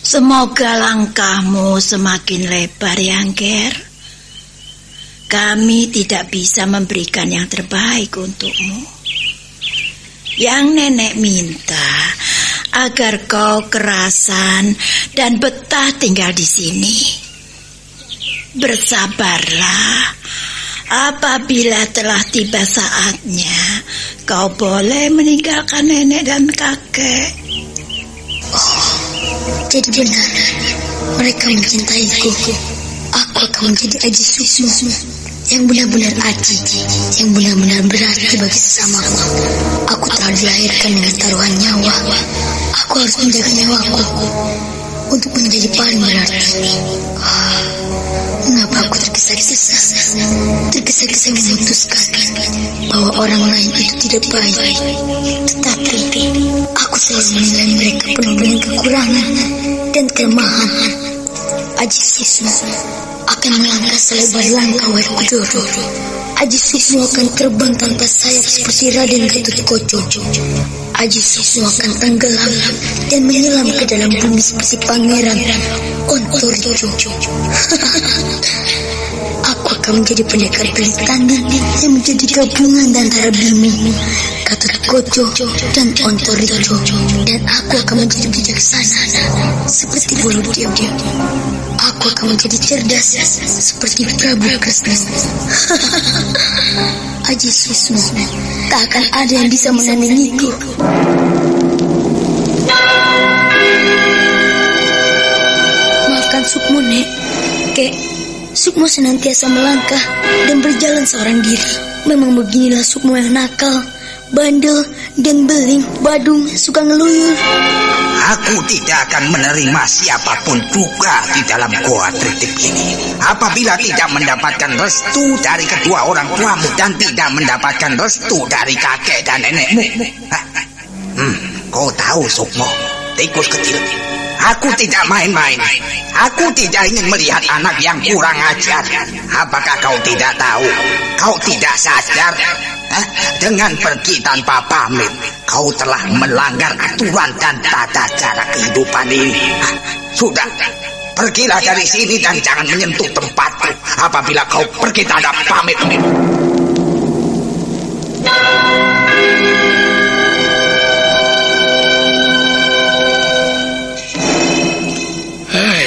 [SPEAKER 3] semoga langkahmu semakin lebar, ya, Nger. Kami tidak bisa memberikan yang terbaik untukmu. Yang nenek minta agar kau kerasan dan betah tinggal di sini. Bersabarlah. Apabila telah tiba saatnya, kau boleh meninggalkan nenek dan kakek.
[SPEAKER 2] Oh, jadi benar mereka mencintaiku. Aku akan menjadi Haji Sukmo yang benar-benar aji, yang benar-benar berarti bagi sesamaku. Aku telah dilahirkan dengan taruhan nyawa. Aku harus menjaga nyawaku untuk menjadi paling berarti. Mengapa aku tergesa-gesa memutuskan bahwa orang lain itu tidak baik, tetapi aku selalu menilai mereka penuh dengan kekurangan dan kelemahan. Haji Sukmo akan melangkah selebar langkah Werkudara. Haji Sukmo akan terbang tanpa sayap seperti Raden Gatotkaca. Haji Sukmo akan tenggelam dan menyelam ke dalam bumi seperti Pangeran Ontorijo. Aku akan menjadi pendekar pelik tanding yang menjadi gabungan antara Bima, Gatotkaca dan Ontorijo. Dan aku akan menjadi bijaksana seperti Baladewa. Aku akan menjadi cerdas seperti Prabu Kresna. Haji Sukmo, tak akan ada yang bisa menandingiku. Maafkan Sukmo, Nek. Kek, Sukmo senantiasa melangkah dan berjalan seorang diri. Memang beginilah Sukmo yang nakal, bandel, dan beling, badung, suka ngeluyur.
[SPEAKER 5] Aku tidak akan menerima siapapun juga di dalam Gua Tritip ini apabila tidak mendapatkan restu dari kedua orang tuamu dan tidak mendapatkan restu dari kakek dan nenekmu. Kau tahu, Sukmo, tikus kecil, aku tidak main-main. Aku tidak ingin melihat anak yang kurang ajar. Apakah kau tidak tahu? Kau tidak sadar? Dengan pergi tanpa pamit, kau telah melanggar aturan dan tata cara kehidupan ini. Sudah, pergilah dari sini dan jangan menyentuh tempatku apabila kau pergi tanpa pamit.
[SPEAKER 4] Hei,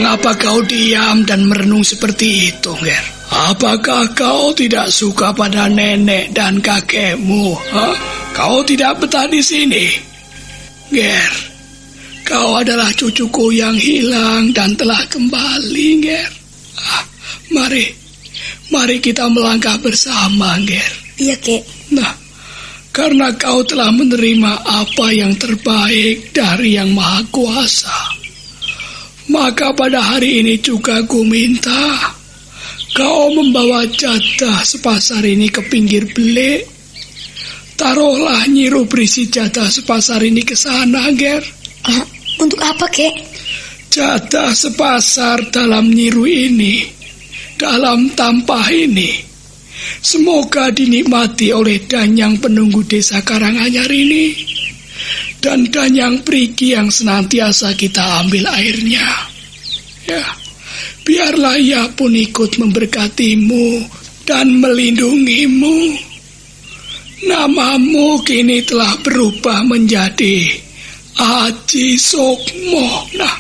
[SPEAKER 4] mengapa kau diam dan merenung seperti itu, Ger? Apakah kau tidak suka pada nenek dan kakekmu? Kau tidak betah di sini? Ger, kau adalah cucuku yang hilang dan telah kembali, Ger. Mari kita melangkah bersama, Ger.
[SPEAKER 2] Iya, Kek.
[SPEAKER 4] Nah, karena kau telah menerima apa yang terbaik dari Yang Maha Kuasa, maka pada hari ini juga ku minta kau membawa jatah sepasar ini ke pinggir belik. Taruhlah nyiru berisi jatah sepasar ini ke sana, Ger.
[SPEAKER 2] Untuk apa, Kek?
[SPEAKER 4] Jatah sepasar dalam nyiru ini, dalam tampah ini, semoga dinikmati oleh Danyang penunggu desa Karanganyar ini dan Danyang Prigi yang senantiasa kita ambil airnya. Ya, biarlah ia pun ikut memberkatimu dan melindungimu. Namamu kini telah berubah menjadi Aji Sukmo. Nah,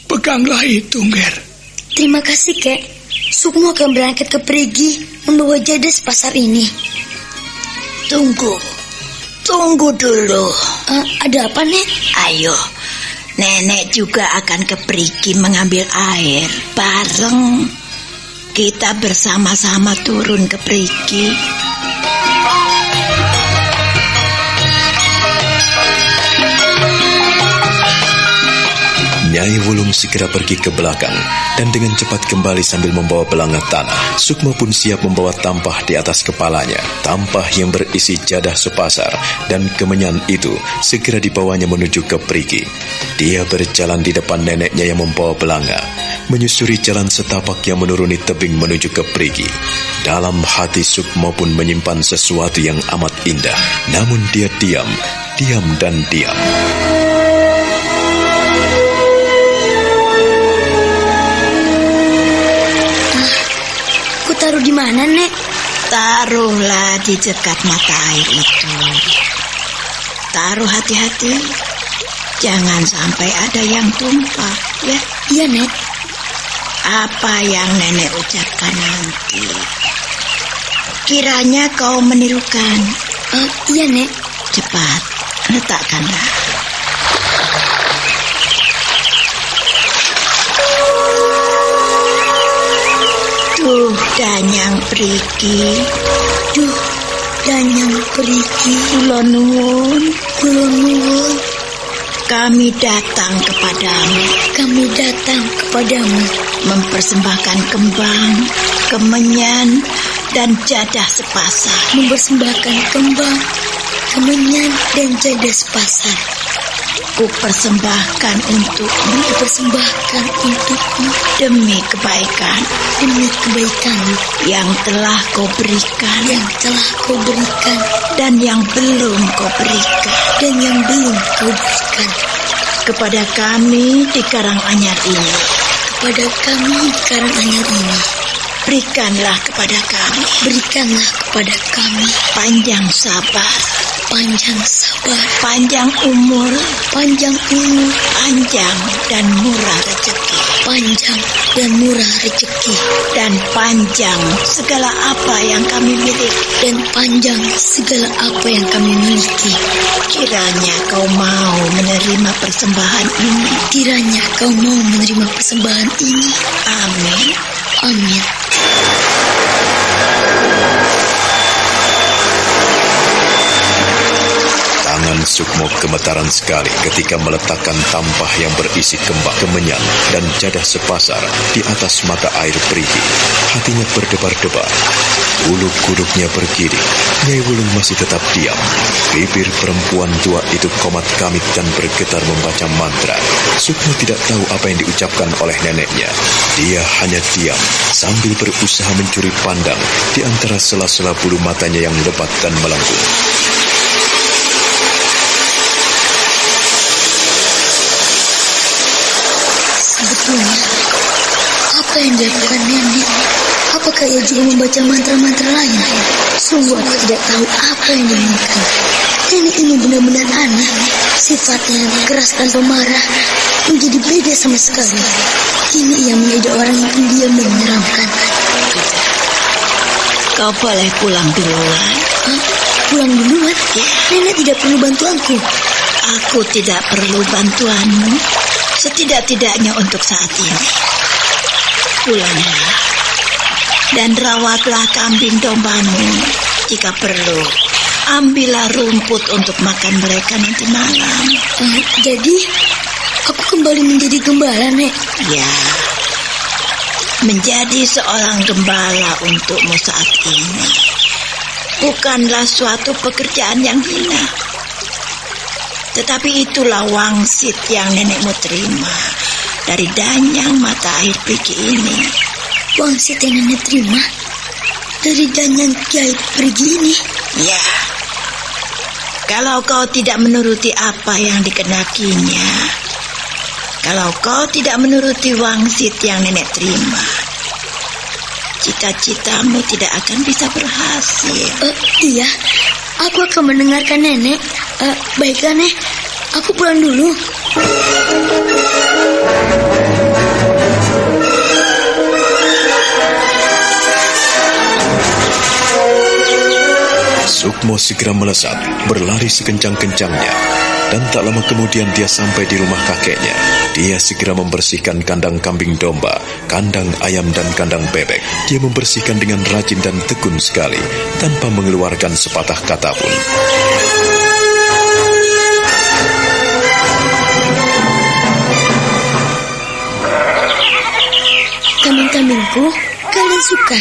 [SPEAKER 4] peganglah itu, Ger.
[SPEAKER 2] Terima kasih, Kek. Sukmo akan berangkat ke Prigi membawa jada sepasar ini.
[SPEAKER 3] Tunggu dulu.
[SPEAKER 2] Ada apa, Nek?
[SPEAKER 3] Ayo, Nenek juga akan ke Prigi mengambil air bareng. Kita bersama-sama turun ke Prigi.
[SPEAKER 1] Nyai Wulung segera pergi ke belakang dan dengan cepat kembali sambil membawa belanga tanah. Sukmo pun siap membawa tampah di atas kepalanya. Tampah yang berisi jadah sepasar dan kemenyan itu segera dibawanya menuju ke Prigi. Dia berjalan di depan neneknya yang membawa belanga, menyusuri jalan setapak yang menuruni tebing menuju ke Prigi. Dalam hati Sukmo pun menyimpan sesuatu yang amat indah, namun dia diam dan diam.
[SPEAKER 2] Taruh di mana, Nek?
[SPEAKER 3] Taruhlah di dekat mata air itu. Taruh hati-hati, jangan sampai ada yang tumpah, ya?
[SPEAKER 2] Iya, Nek.
[SPEAKER 3] Apa yang Nenek ucapkan nanti, kiranya kau menirukan.
[SPEAKER 2] Iya, Nek.
[SPEAKER 3] Cepat, letakkanlah. Danyang Prigi.
[SPEAKER 2] Danyang Prigi.
[SPEAKER 3] Kula nuwun. Kami datang kepadamu. Mempersembahkan kembang, kemenyan, dan jadah sepasar.
[SPEAKER 2] Mempersembahkan kembang, kemenyan, dan jadah sepasar.
[SPEAKER 3] Kupersembahkan untukmu. Demi kebaikan yang telah kau berikan, dan yang belum kau berikan, kepada kami di Karanganyar ini. Berikanlah kepada kami panjang sabar, panjang umur, panjang dan murah rezeki, dan panjang segala apa yang kami miliki, Kiranya kau mau menerima persembahan ini. Amin.
[SPEAKER 1] Tangan Sukmo gemetaran sekali ketika meletakkan tampah yang berisi kembang, kemenyan, dan jadah sepasar di atas mata air Prigi. Hatinya berdebar-debar, bulu kuduknya bergiring. Nyai Wulung masih tetap diam. Bibir perempuan tua itu komat-kamit dan bergetar membaca mantra. Sukmo tidak tahu apa yang diucapkan oleh neneknya. Dia hanya diam sambil berusaha mencuri pandang di antara sela-sela bulu matanya yang lebat dan melengkung.
[SPEAKER 2] Sebetulnya, apa yang dilakukan nenek? Apakah ia juga membaca mantra-mantra lain? Sungguh aku tidak tahu apa yang diinginkan. Nenek ini benar-benar aneh. Sifatnya yang keras tanpa marah menjadi beda sama sekali. Kini ia menjadi orang yang pendiam dan menyeramkan.
[SPEAKER 3] Kau boleh pulang duluan.
[SPEAKER 2] Pulang duluan? Nenek tidak perlu bantuanku.
[SPEAKER 3] Aku tidak perlu bantuanmu, setidak-tidaknya untuk saat ini. Pulanglah dan rawatlah kambing dombamu. Jika perlu, ambillah rumput untuk makan mereka nanti malam.
[SPEAKER 2] Jadi, aku kembali menjadi gembala, Nek?
[SPEAKER 3] Ya, menjadi seorang gembala untukmu saat ini bukanlah suatu pekerjaan yang hina. Tetapi itulah wangsit yang nenekmu terima dari danyang mata air perigi ini.
[SPEAKER 2] Wangsit yang nenek terima dari danyang Kiai perigi ini?
[SPEAKER 3] Ya. Kalau kau tidak menuruti apa yang dikenakinya, kalau kau tidak menuruti wangsit yang nenek terima, cita-citamu tidak akan bisa berhasil.
[SPEAKER 2] Iya, aku akan mendengarkan nenek. Baiklah, Nek. Aku pulang dulu.
[SPEAKER 1] Sukmo segera melesat, berlari sekencang-kencangnya. Dan tak lama kemudian dia sampai di rumah kakeknya. Dia segera membersihkan kandang kambing domba, kandang ayam dan kandang bebek. Dia membersihkan dengan rajin dan tekun sekali, tanpa mengeluarkan sepatah kata pun.
[SPEAKER 2] Kambing-kambingku, kalian suka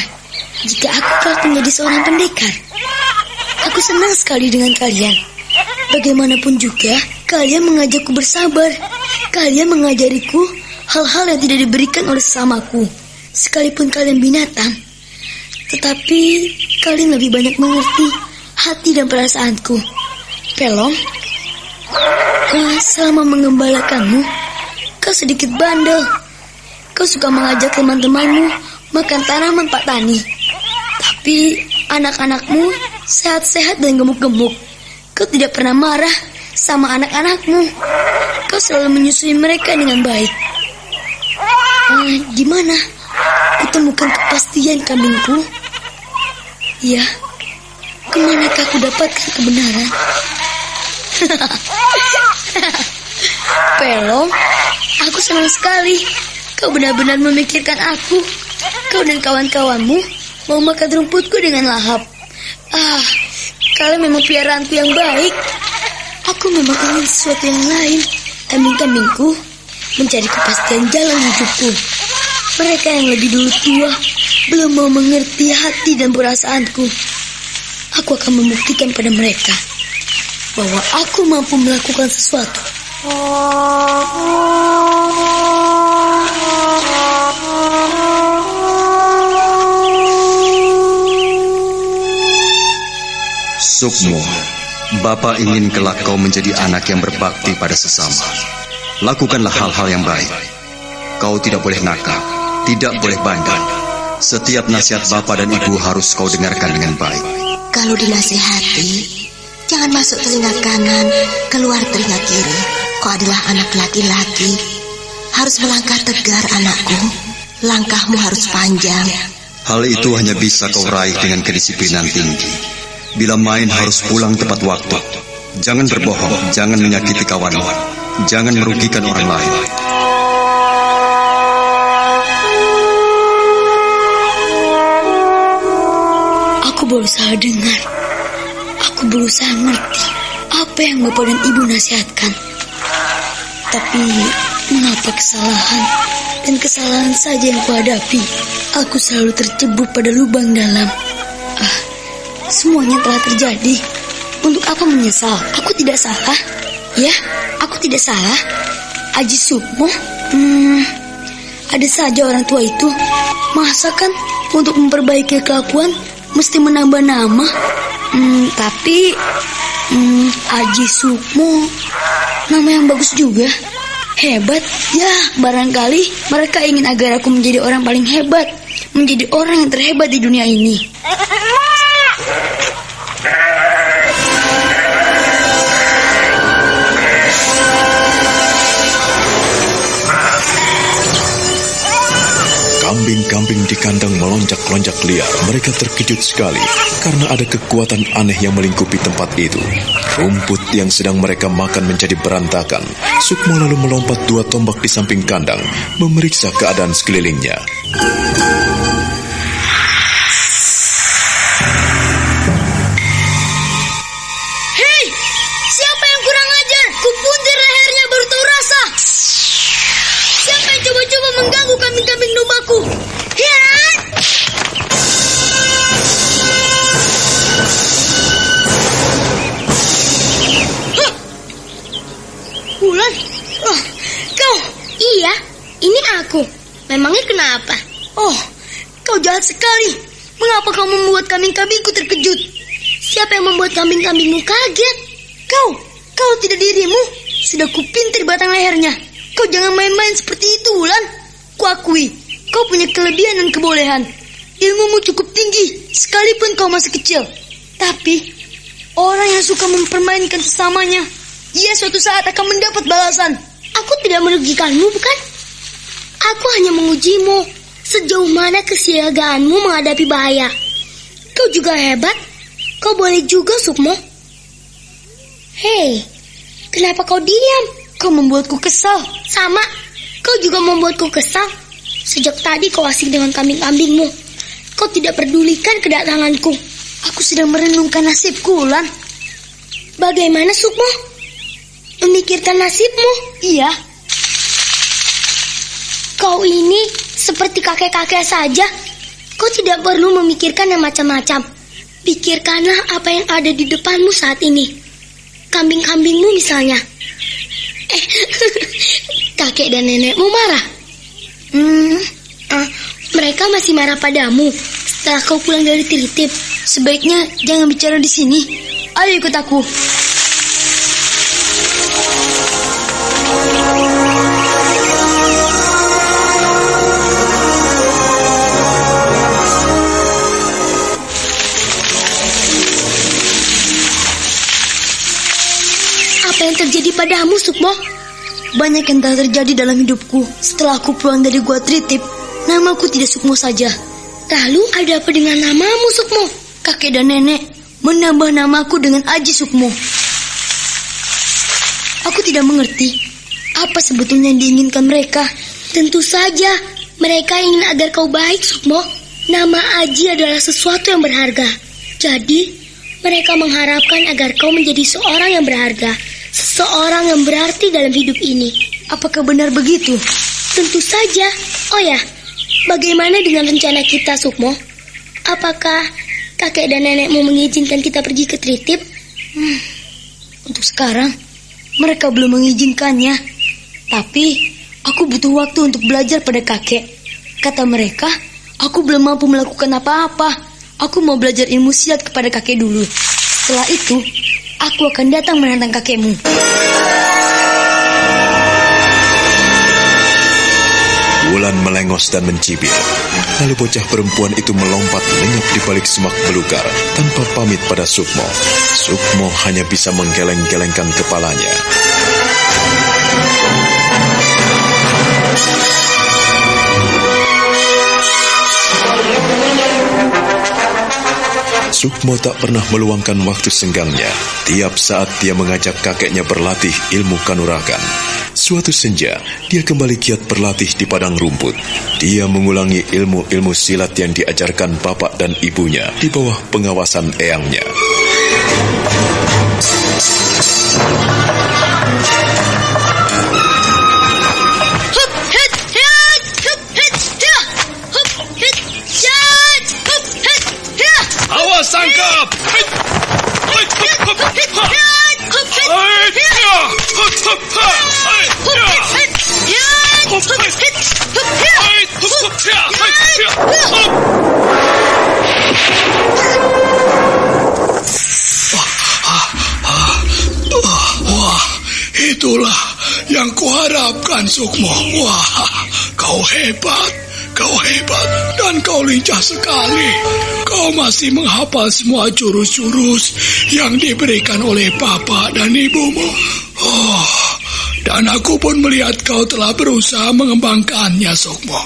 [SPEAKER 2] jika aku kelak menjadi seorang pendekar? Aku senang sekali dengan kalian. Bagaimanapun juga, kalian mengajakku bersabar. Kalian mengajariku hal-hal yang tidak diberikan oleh sesamaku. Sekalipun kalian binatang, tetapi kalian lebih banyak mengerti hati dan perasaanku. Pelong, selama mengembalakanmu, kau sedikit bandel. Kau suka mengajak teman-temanmu makan tanaman Pak Tani. Tapi anak-anakmu sehat-sehat dan gemuk-gemuk. Kau tidak pernah marah sama anak-anakmu. Kau selalu menyusui mereka dengan baik. Gimana? Kutemukan kepastian kambingku. Ya, kemanakah aku dapatkan kebenaran? Pelong, aku senang sekali. Kau benar-benar memikirkan aku. Kau dan kawan-kawanmu mau makan rumputku dengan lahap. Kalian memang piaraanku yang baik. Aku memang ingin sesuatu yang lain. Kambing-kambingku mencari kepastian jalan hidupku. Mereka yang lebih dulu tua belum mau mengerti hati dan perasaanku. Aku akan membuktikan pada mereka bahwa aku mampu melakukan sesuatu.
[SPEAKER 6] Sukmo, Bapak ingin kelak kau menjadi anak yang berbakti pada sesama. Lakukanlah hal-hal yang baik. Kau tidak boleh nakal, tidak boleh bandel. Setiap nasihat Bapak dan Ibu harus kau dengarkan dengan baik.
[SPEAKER 7] Kalau dinasihati, jangan masuk telinga kanan, keluar telinga kiri. Kau adalah anak laki-laki. Harus melangkah tegar, anakku. Langkahmu harus panjang.
[SPEAKER 6] Hal itu hanya bisa kau raih dengan kedisiplinan tinggi. Bila main harus pulang tepat waktu. Jangan berbohong, jangan menyakiti kawanmu. Jangan merugikan orang lain.
[SPEAKER 2] Aku berusaha dengar. Aku berusaha ngerti apa yang Bapak dan Ibu nasihatkan. Tapi mengapa kesalahan dan kesalahan saja yang kuhadapi? Aku selalu tercebur pada lubang dalam. Semuanya telah terjadi. Untuk apa menyesal? Aku tidak salah. Ya, aku tidak salah. Aji Sukmo, ada saja orang tua itu. Masa kan untuk memperbaiki kelakuan mesti menambah nama? Tapi Aji Sukmo, nama yang bagus juga. Hebat. Ya, barangkali mereka ingin agar aku menjadi orang paling hebat, menjadi orang yang terhebat di dunia ini.
[SPEAKER 1] di kandang melonjak-lonjak liar. Mereka terkejut sekali karena ada kekuatan aneh yang melingkupi tempat itu. Rumput yang sedang mereka makan menjadi berantakan. Sukmo lalu melompat 2 tombak di samping kandang, memeriksa keadaan sekelilingnya.
[SPEAKER 2] Hei, siapa yang kurang ajar? Kupuntir lehernya baru tahu rasa. Siapa yang coba-coba mengganggu kambing-kambing dombaku? Ya! Wulan, kau? Iya, ini aku. Memangnya kenapa? Oh, kau jahat sekali. Mengapa kau membuat kambing-kambingku terkejut? Siapa yang membuat kambing-kambingmu kaget? Kau tidak dirimu. Sudah kupintir batang lehernya. Kau jangan main-main seperti itu, Wulan. Kuakui, kau punya kelebihan dan kebolehan. Ilmumu cukup tinggi, sekalipun kau masih kecil. Tapi, orang yang suka mempermainkan sesamanya, ia suatu saat akan mendapat balasan. Aku tidak merugikanmu, bukan? Aku hanya mengujimu. Sejauh mana kesiagaanmu menghadapi bahaya. Kau juga hebat. Kau boleh juga, Sukmo. Hei, kenapa kau diam? Kau membuatku kesal. Sama, kau juga membuatku kesal. Sejak tadi kau asik dengan kambing-kambingmu. Kau tidak pedulikan kedatanganku. Aku sedang merenungkan nasibku, Wulan. Bagaimana, Sukmo? Memikirkan nasibmu? Iya. Kau ini seperti kakek-kakek saja. Kau tidak perlu memikirkan yang macam-macam. Pikirkanlah apa yang ada di depanmu saat ini. Kambing-kambingmu misalnya. Kakek dan nenekmu marah. Mereka masih marah padamu setelah kau pulang dari Tritip. Sebaiknya jangan bicara di sini. Ayo ikut aku. Apa yang terjadi padamu, Sukmo? Banyak yang telah terjadi dalam hidupku. Setelah aku pulang dari Gua Tritip, namaku tidak Sukmo saja. Lalu ada apa dengan namamu, Sukmo? Kakek dan nenek menambah namaku dengan Aji Sukmo. Aku tidak mengerti apa sebetulnya yang diinginkan mereka. Tentu saja mereka ingin agar kau baik, Sukmo. Nama Aji adalah sesuatu yang berharga. Jadi mereka mengharapkan agar kau menjadi seorang yang berharga, seseorang yang berarti dalam hidup ini. Apakah benar begitu? Tentu saja. Oh ya, bagaimana dengan rencana kita, Sukmo? Apakah kakek dan nenekmu mengizinkan kita pergi ke Tritip? Untuk sekarang, mereka belum mengizinkannya. Tapi, aku butuh waktu untuk belajar pada kakek. Kata mereka, aku belum mampu melakukan apa-apa. Aku mau belajar ilmu silat kepada kakek dulu. Setelah itu, aku akan datang menantang kakekmu.
[SPEAKER 1] Wulan melengos dan mencibir. Lalu bocah perempuan itu melompat lenyap di balik semak belukar tanpa pamit pada Sukmo. Sukmo hanya bisa menggeleng-gelengkan kepalanya. Sukmo tak pernah meluangkan waktu senggangnya. Tiap saat dia mengajak kakeknya berlatih ilmu kanuragan. Suatu senja, dia kembali giat berlatih di padang rumput. Dia mengulangi ilmu-ilmu silat yang diajarkan bapak dan ibunya di bawah pengawasan eyangnya.
[SPEAKER 4] Awas tangkap! Wah, itulah yang kuharapkan, Sukmo. Wah, kau hebat. Kau hebat dan kau lincah sekali. Kau masih menghafal semua jurus-jurus yang diberikan oleh bapak dan ibumu. Dan aku pun melihat kau telah berusaha mengembangkannya, Sukmo.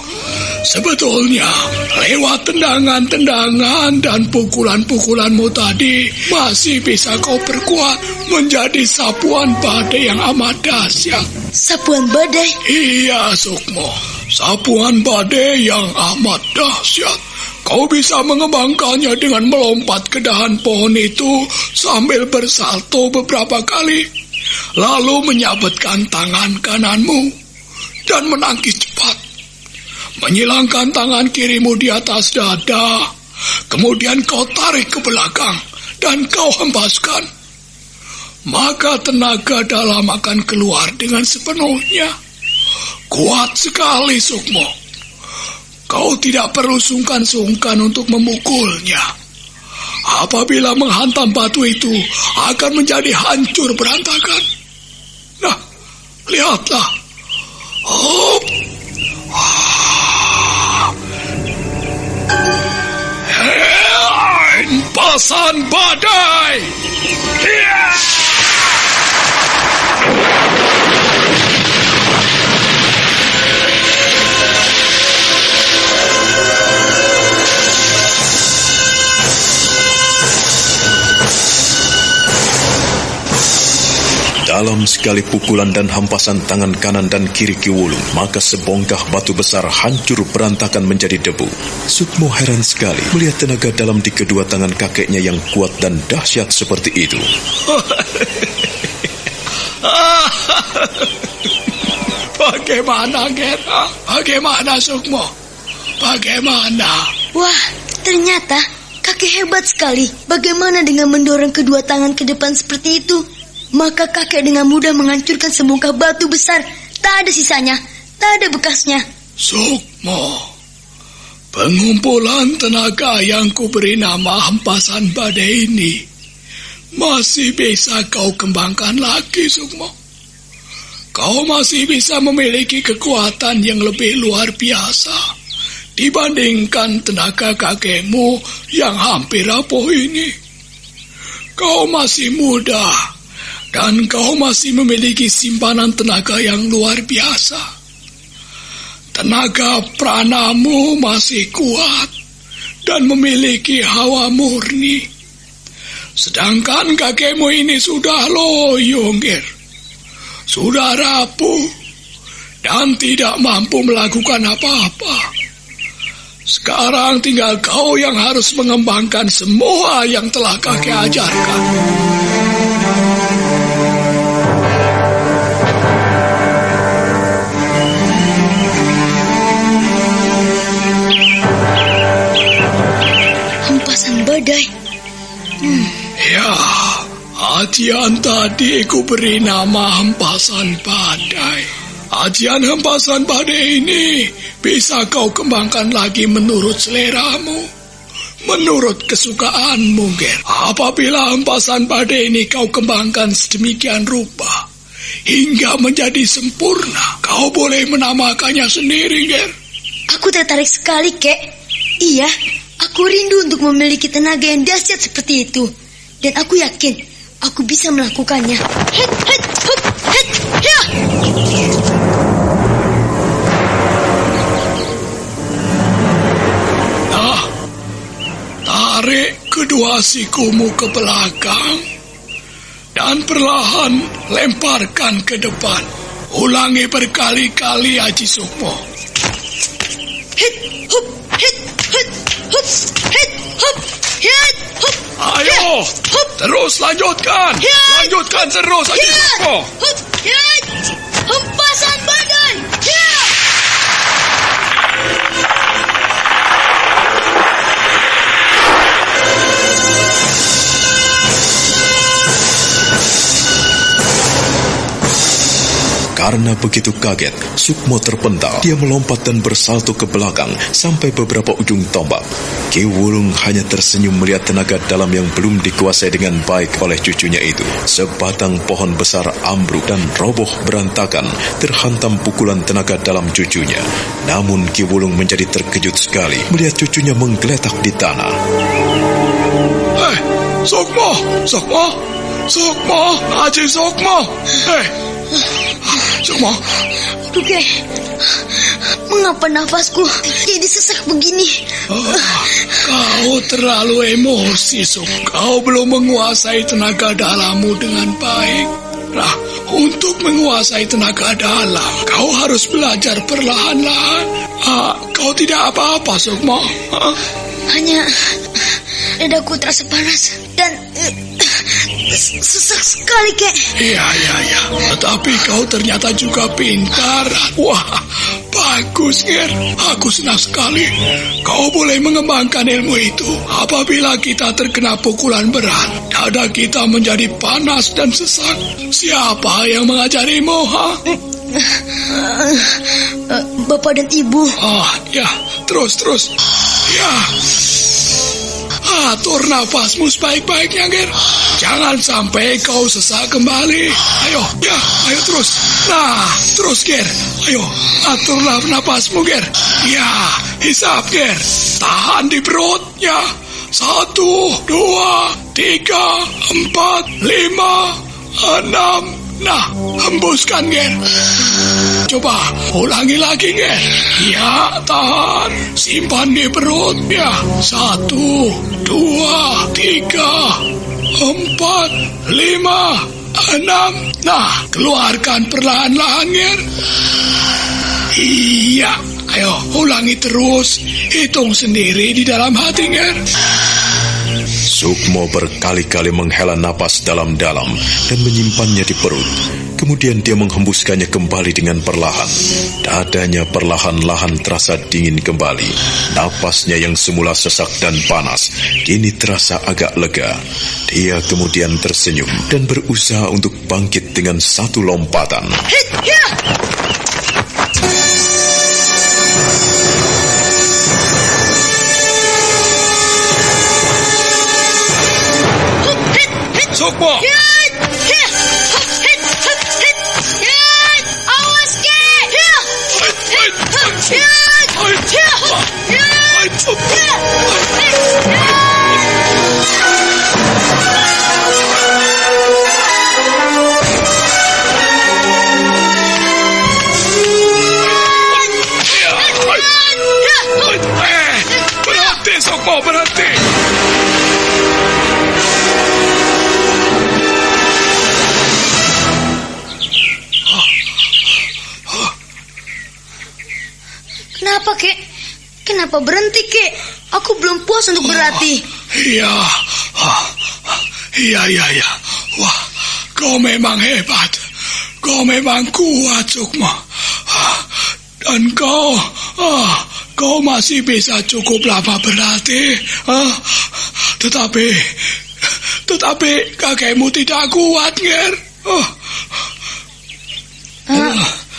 [SPEAKER 4] Sebetulnya, lewat tendangan-tendangan dan pukulan-pukulanmu tadi, masih bisa kau perkuat menjadi sapuan badai yang amat dahsyat.
[SPEAKER 2] Sapuan badai?
[SPEAKER 4] Iya, Sukmo. Sapuan badai yang amat dahsyat. Kau bisa mengembangkannya dengan melompat ke dahan pohon itu sambil bersalto beberapa kali, lalu menyabetkan tangan kananmu dan menangkis cepat. Menyilangkan tangan kirimu di atas dada, kemudian kau tarik ke belakang dan kau hempaskan. Maka tenaga dalam akan keluar dengan sepenuhnya. Kuat sekali, Sukmo. Kau tidak perlu sungkan-sungkan untuk memukulnya. Apabila menghantam batu itu, akan menjadi hancur berantakan. Nah, lihatlah. Hop. Hempasan badai.
[SPEAKER 1] Dalam sekali pukulan dan hampasan tangan kanan dan kiri Ki Wulung, maka sebongkah batu besar hancur berantakan menjadi debu. Sukmo heran sekali melihat tenaga dalam di kedua tangan kakeknya yang kuat dan dahsyat seperti itu.
[SPEAKER 4] Bagaimana, Gera? Bagaimana, Sukmo? Bagaimana?
[SPEAKER 2] Wah, ternyata kakek hebat sekali. Bagaimana dengan mendorong kedua tangan ke depan seperti itu? Maka kakek dengan mudah menghancurkan sebongkah batu besar. Tak ada sisanya, tak ada bekasnya.
[SPEAKER 4] Sukmo, pengumpulan tenaga yang kuberi nama hempasan badai ini masih bisa kau kembangkan lagi, Sukmo. Kau masih bisa memiliki kekuatan yang lebih luar biasa dibandingkan tenaga kakekmu yang hampir rapuh ini. Kau masih muda dan kau masih memiliki simpanan tenaga yang luar biasa. Tenaga pranamu masih kuat dan memiliki hawa murni. Sedangkan kakekmu ini sudah loyo, Ger. Sudah rapuh dan tidak mampu melakukan apa-apa. Sekarang tinggal kau yang harus mengembangkan semua yang telah kakek ajarkan.
[SPEAKER 2] Badai.
[SPEAKER 4] Ya, ajian tadi ku beri nama hempasan badai. Ajian hempasan badai ini bisa kau kembangkan lagi menurut seleramu, menurut kesukaanmu, Ger. Apabila hempasan badai ini kau kembangkan sedemikian rupa hingga menjadi sempurna, kau boleh menamakannya sendiri, Ger.
[SPEAKER 2] Aku tertarik sekali, Kek. Iya, aku rindu untuk memiliki tenaga yang dahsyat seperti itu. Dan aku yakin aku bisa melakukannya. Het, het, hup, het, ya.
[SPEAKER 4] Nah, tarik kedua sikumu ke belakang dan perlahan lemparkan ke depan. Ulangi berkali-kali, Haji Sukmo.
[SPEAKER 2] Het, hup, het, het, hup, het, hup, het, hup.
[SPEAKER 4] Ayo,
[SPEAKER 2] hup.
[SPEAKER 4] Terus lanjutkan. Lanjutkan terus, Haji Sukmo.
[SPEAKER 2] Hup, het, hempasan badai. Ya.
[SPEAKER 1] Karena begitu kaget, Sukmo terpental. Dia melompat dan bersalto ke belakang sampai beberapa ujung tombak. Ki Wulung hanya tersenyum melihat tenaga dalam yang belum dikuasai dengan baik oleh cucunya itu. Sebatang pohon besar ambruk dan roboh berantakan terhantam pukulan tenaga dalam cucunya. Namun Ki Wulung menjadi terkejut sekali melihat cucunya menggeletak di tanah.
[SPEAKER 4] Hei, Sukmo, Sukmo, Sukmo, Haji Sukmo. Hei, Sukmo.
[SPEAKER 2] Aduh, Kek. Mengapa nafasku jadi sesak begini?
[SPEAKER 4] Kau terlalu emosi, Suk. Kau belum menguasai tenaga dalammu dengan baik. Nah, untuk menguasai tenaga dalam, kau harus belajar perlahan-lahan. Kau tidak apa-apa, Sukmo.
[SPEAKER 2] Hanya dadaku terasa panas dan sesak sekali, Kek.
[SPEAKER 4] Iya. Tetapi kau ternyata juga pintar. Wah, bagus, Ger. Aku senang sekali. Kau boleh mengembangkan ilmu itu. Apabila kita terkena pukulan berat, dada kita menjadi panas dan sesak. Siapa yang mengajarimu, ha?
[SPEAKER 2] Bapak dan Ibu.
[SPEAKER 4] Ya, terus. Ya. Atur nafasmu sebaik-baiknya, Ger. Jangan sampai kau sesak kembali. Ayo terus. Nah, terus, Ger. Ayo, aturlah nafasmu, Ger. Ya, hisap, Ger. Tahan di perut, ya. 1, 2, 3, 4, 5, 6. Nah, hembuskan, Ger. Coba, ulangi lagi, Ger. Ya, tahan. Simpan di perut, ya. 1, 2, 3, 4, 5, 6. Nah, keluarkan perlahan-lahan, Ger. Iya, ayo ulangi terus. Hitung sendiri di dalam hati, Ger.
[SPEAKER 1] Sukmo berkali-kali menghela napas dalam-dalam dan menyimpannya di perut. Kemudian dia menghembuskannya kembali dengan perlahan. Dadanya perlahan-lahan terasa dingin kembali. Napasnya yang semula sesak dan panas kini terasa agak lega. Dia kemudian tersenyum dan berusaha untuk bangkit dengan satu lompatan.
[SPEAKER 4] Sukmo!
[SPEAKER 2] Awas, Kek!
[SPEAKER 4] Berhenti, Sukmo, berhenti!
[SPEAKER 2] Kenapa, Kek? Kenapa berhenti, Kek? Aku belum puas untuk berlatih.
[SPEAKER 4] Iya. Wah, kau memang hebat. Kau memang kuat, Sukmo. Dan kau masih bisa cukup lama berlatih. Tetapi kakekmu tidak kuat, Ger.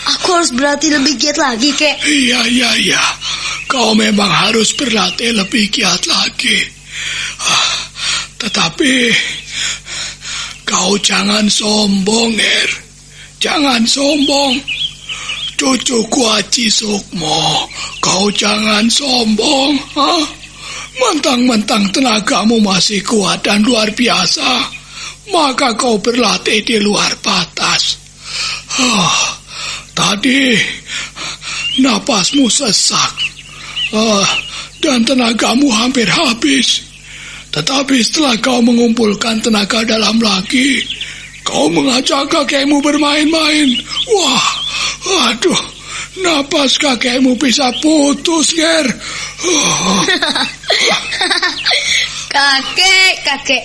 [SPEAKER 2] Aku harus berlatih lebih giat lagi, Kek.
[SPEAKER 4] Iya. Kau memang harus berlatih lebih giat lagi. Tetapi kau jangan sombong, Ger. Jangan sombong. Cucuku Haji Sukmo, kau jangan sombong. Mentang-mentang tenagamu masih kuat dan luar biasa, maka kau berlatih di luar batas. Tadi napasmu sesak dan tenagamu hampir habis. Tetapi setelah kau mengumpulkan tenaga dalam lagi, kau mengajak kakekmu bermain-main. Wah, aduh, napas kakekmu bisa putus, Ger.
[SPEAKER 2] Kakek,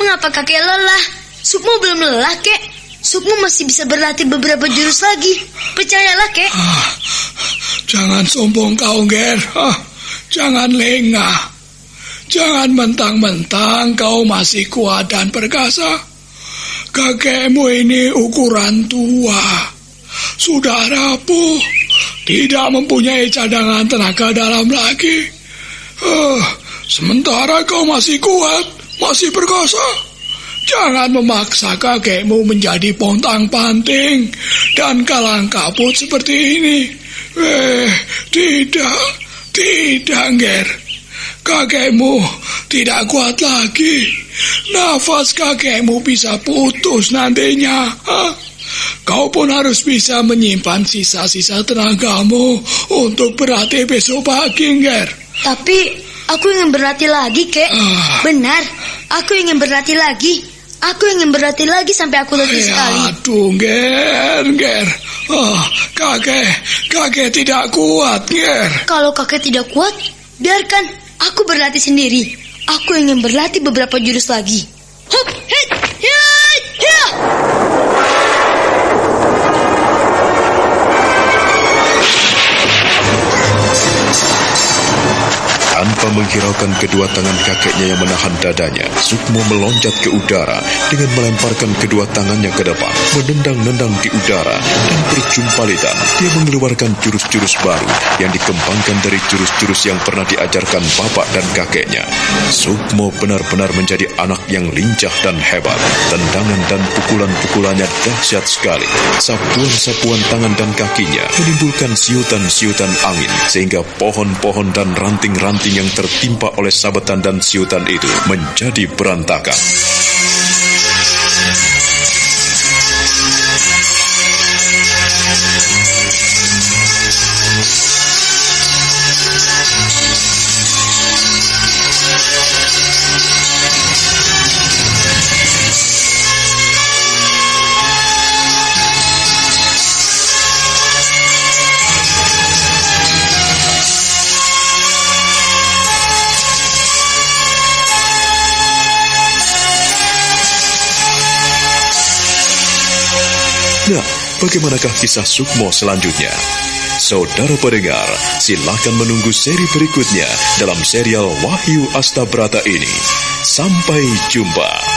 [SPEAKER 2] mengapa kakek lelah? Sukmo belum lelah, Kek. Sukmo masih bisa berlatih beberapa jurus lagi. Percayalah, Kek.
[SPEAKER 4] Jangan sombong kau, Ger. Jangan lengah. Jangan mentang-mentang kau masih kuat dan perkasa. Kakekmu ini ukuran tua. Sudah rapuh. Tidak mempunyai cadangan tenaga dalam lagi. Sementara kau masih kuat, masih perkasa. Jangan memaksa kakekmu menjadi pontang-panting dan kalang kabut seperti ini. Tidak, Ger. Kakekmu tidak kuat lagi. Nafas kakekmu bisa putus nantinya. kau pun harus bisa menyimpan sisa-sisa tenagamu untuk berlatih besok pagi, Nger.
[SPEAKER 2] Tapi aku ingin berlatih lagi, Kek. Benar, aku ingin berlatih lagi. Aku ingin berlatih lagi sampai aku letih sekali.
[SPEAKER 4] Aduh, Nger. Kakek tidak kuat, Nger.
[SPEAKER 2] Kalau kakek tidak kuat, biarkan aku berlatih sendiri. Aku ingin berlatih beberapa jurus lagi. Hup, hit, hit, ya.
[SPEAKER 1] Tanpa menghiraukan kedua tangan kakeknya yang menahan dadanya, Sukmo meloncat ke udara dengan melemparkan kedua tangannya ke depan, menendang-nendang di udara, dan berjumpalitan. Dia mengeluarkan jurus-jurus baru yang dikembangkan dari jurus-jurus yang pernah diajarkan bapak dan kakeknya. Sukmo benar-benar menjadi anak yang lincah dan hebat. Tendangan dan pukulan-pukulannya dahsyat sekali. Sapuan-sapuan tangan dan kakinya menimbulkan siutan-siutan angin, sehingga pohon-pohon dan ranting-ranting yang tertimpa oleh sabetan dan siutan itu menjadi berantakan. Nah, bagaimanakah kisah Sukmo selanjutnya? Saudara pendengar, silakan menunggu seri berikutnya dalam serial Wahyu Astabrata ini. Sampai jumpa.